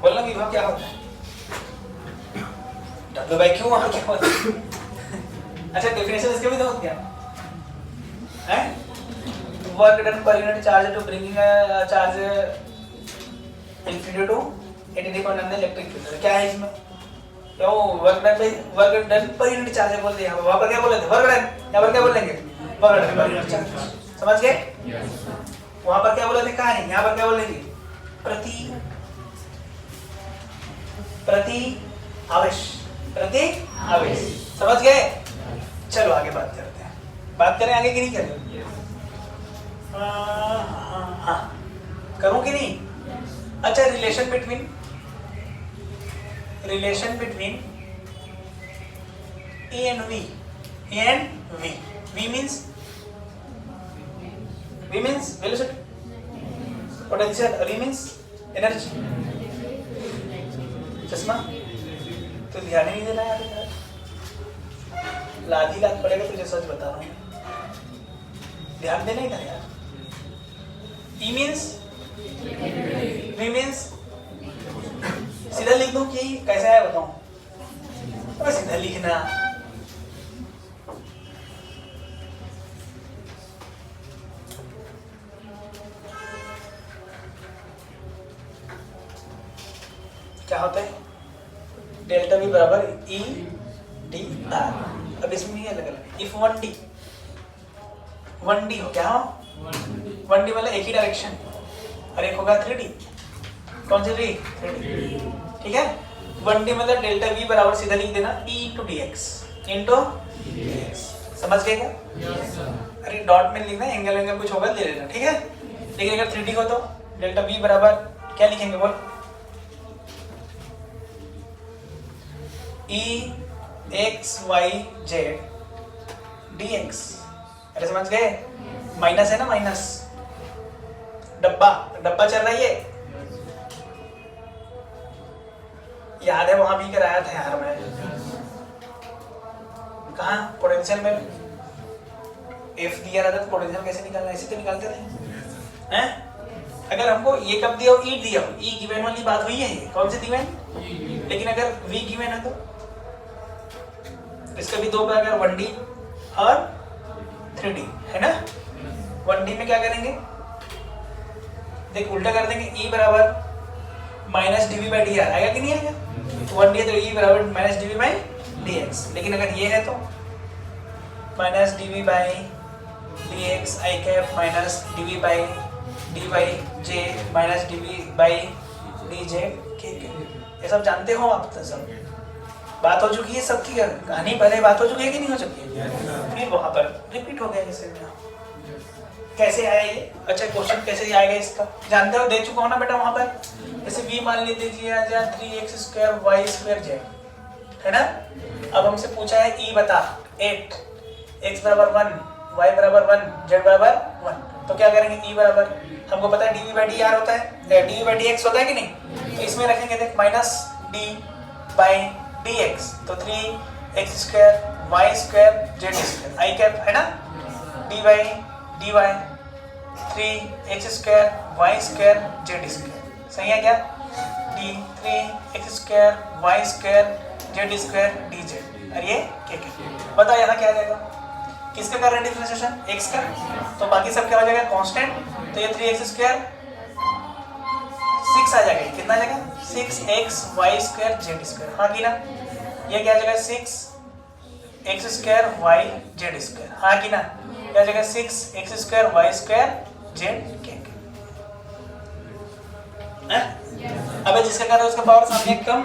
[SPEAKER 1] बोलना विभव क्या होता है? W by Q वहां क्या होता है? अच्छा, डेफिनेशन इसके भी तो क्या है? Work done per unit charge to bringing charge infinity to 83.9 electric field. क्या है इसमें? तो work done per unit charge बोल दिया। वहां पर क्या बोले थे? Work done. यहाँ पर क्या बोलेंगे? Work done per unit charge. समझ गए? वहां पर क्या बोले थे? कहानी। यहाँ पर क्या बोलेंगे? प्रति आवेश, प्रति आवेश। समझ गए? चलो आगे बात करते हैं। बात करें आगे कि नहीं करें? हाँ, करूं कि नहीं? अच्छा, relation between A and V. V means velocity, potential. V means energy. चश्मा तो ध्यान ही नहीं देना यार, लाद ही लाद पड़ेगा तुझे, सच बता रहा हूँ, ध्यान देना ही था यार। E means सीधा लिख दूं कि कैसा है बताऊं? तो सीधा लिखना। क्या होता है? डेल्टा V बराबर E D R। अब इसमें ये अलग अलग, इफ 1D हो, क्या हो? 1D मतलब एक ही डायरेक्शन, और एक होगा 3D। कौन सी 3D? ठीक है। 1D मतलब डेल्टा V बराबर सीधा लिख देना E इंटू dx। समझ गए क्या? अरे डॉट में लिखना, एंगल कुछ होगा ले लेना, ठीक है। लेकिन अगर 3D हो तो डेल्टा V बराबर क्या लिखेंगे बोल? E x y z dx। अरे समझ गए? माइनस है ना, माइनस डब्बा चल रहा है ये, याद है वहां भी कराया था यार मैं। कहाँ पोटेंशियल में F दिया रहता तो पोटेंशियल कैसे निकालना, ऐसे तो निकालते थे हैं। अगर हमको ये कब दिया हो, E दिया हो, E गिवन वाली बात हुई है, ये कौन सी गिवन? लेकिन अगर V गिवन है तो इसका भी दो अगर 1D और 3D है ना। 1D में क्या करेंगे, देख उल्टा कर देंगे, E बराबर minus dv by D R आएगा कि नहीं आएगा? 1D है तो E बराबर माइनस dv बाई dx। लेकिन अगर ये है तो minus dv by dx I cap minus dv by dy j minus dv by dj के। ये सब जानते हो आप तो, सब बात हो चुकी है, सबकी कहानी पहले बात हो चुकी है कि नहीं हो चुकी है? फिर वहां पर रिपीट हो गया जैसे कैसे आया ये? अच्छा, क्वेश्चन कैसे आएगा इसका जानते हो, दे चुका हो ना बेटा वहां पर। जैसे v मान लीजिए आ जाए 3x square y square z, है ना। अब हमसे पूछा है E बता 8, x बराबर 1, y बराबर 1, z बराबर 1, तो क्या करेंगे? E बराबर हमको पता है dv बाई डी आर होता है, dv बाई dx होता है कि नहीं, तो इसमें रखेंगे देख माइनस d बाई dx, तो 3x square y square z square I cap है ना, dy dy 3x square y square z square, सही है क्या? d 3x square y square z square dz, और ये क्या बता यहाँ क्या आ जाएगा? किसका कर रहे हैं डिफरेंशिएशन? x का, तो बाकी सब क्या हो जाएगा? कांस्टेंट। तो ये 3x स्क्वायर 6 आ जाएगा, कितना आ जाएगा? 6x y square z square, हाँ की ना। ये क्या आ जाएगा? 6x square y z square, हाँ की ना। क्या आ जाएगा? 6x square y square z के। अबे जिसका कर रहा है उसका पावर सामने कम,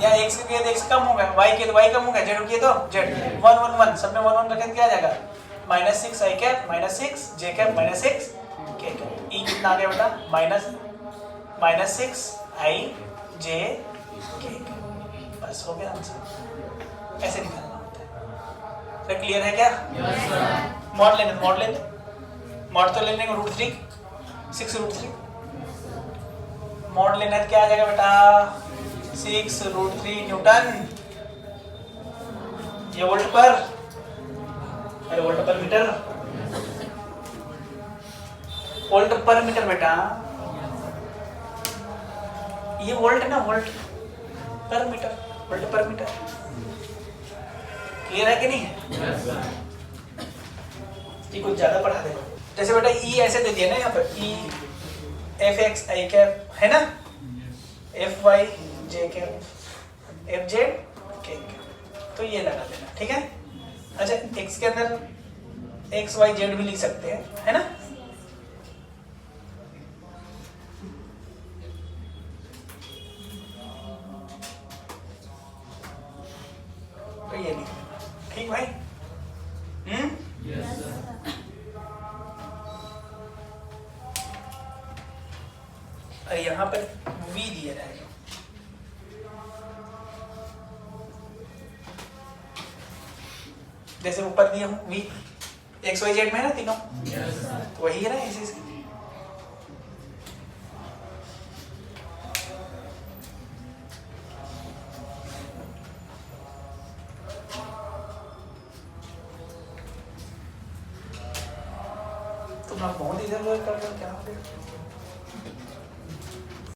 [SPEAKER 1] या x के किए तो x कम होगा, y के तो y कम होगा, z किए तो z। 1 1 1 सब में 1 1 रखें क्या आ जाएगा? -6 i cap -6 j cap -6 k cap. e कितना आ गया बेटा? -6 i j k। बस हो गया आंसर, ऐसे निकालना होता है। तो क्लियर है क्या? मॉड लेने मॉड तो लेने को √3 6√3 मॉड लेना है, क्या आ जाएगा बेटा? 6√3 न्यूटन। ये वोल्ट पर, अरे वोल्ट पर मीटर, वोल्ट पर मीटर बेटा, ये वोल्ट है ना, वोल्ट पर मीटर, वोल्ट पर मीटर। क्लियर है कि नहीं है? ये कुछ ज्यादा पढ़ा दे। जैसे बेटा E ऐसे दे दिया ना यहाँ पर, E fx i कैप है ना, fy j cap fz k cap, तो ये लगा देना, ठीक है। अच्छा, x के अंदर x y z भी लिख सकते हैं, है ना। तो ये लिख देना, ठीक भाई? Yes sir. अरे यहाँ पर v दिया रहेगा। जैसे ऊपर दिया हूँ v एक्स वाई जेड में है ना तीनों, तो वही है ना इसी से। तुम लोग बहुत इधर उधर कर रहे हो, क्या हो गया?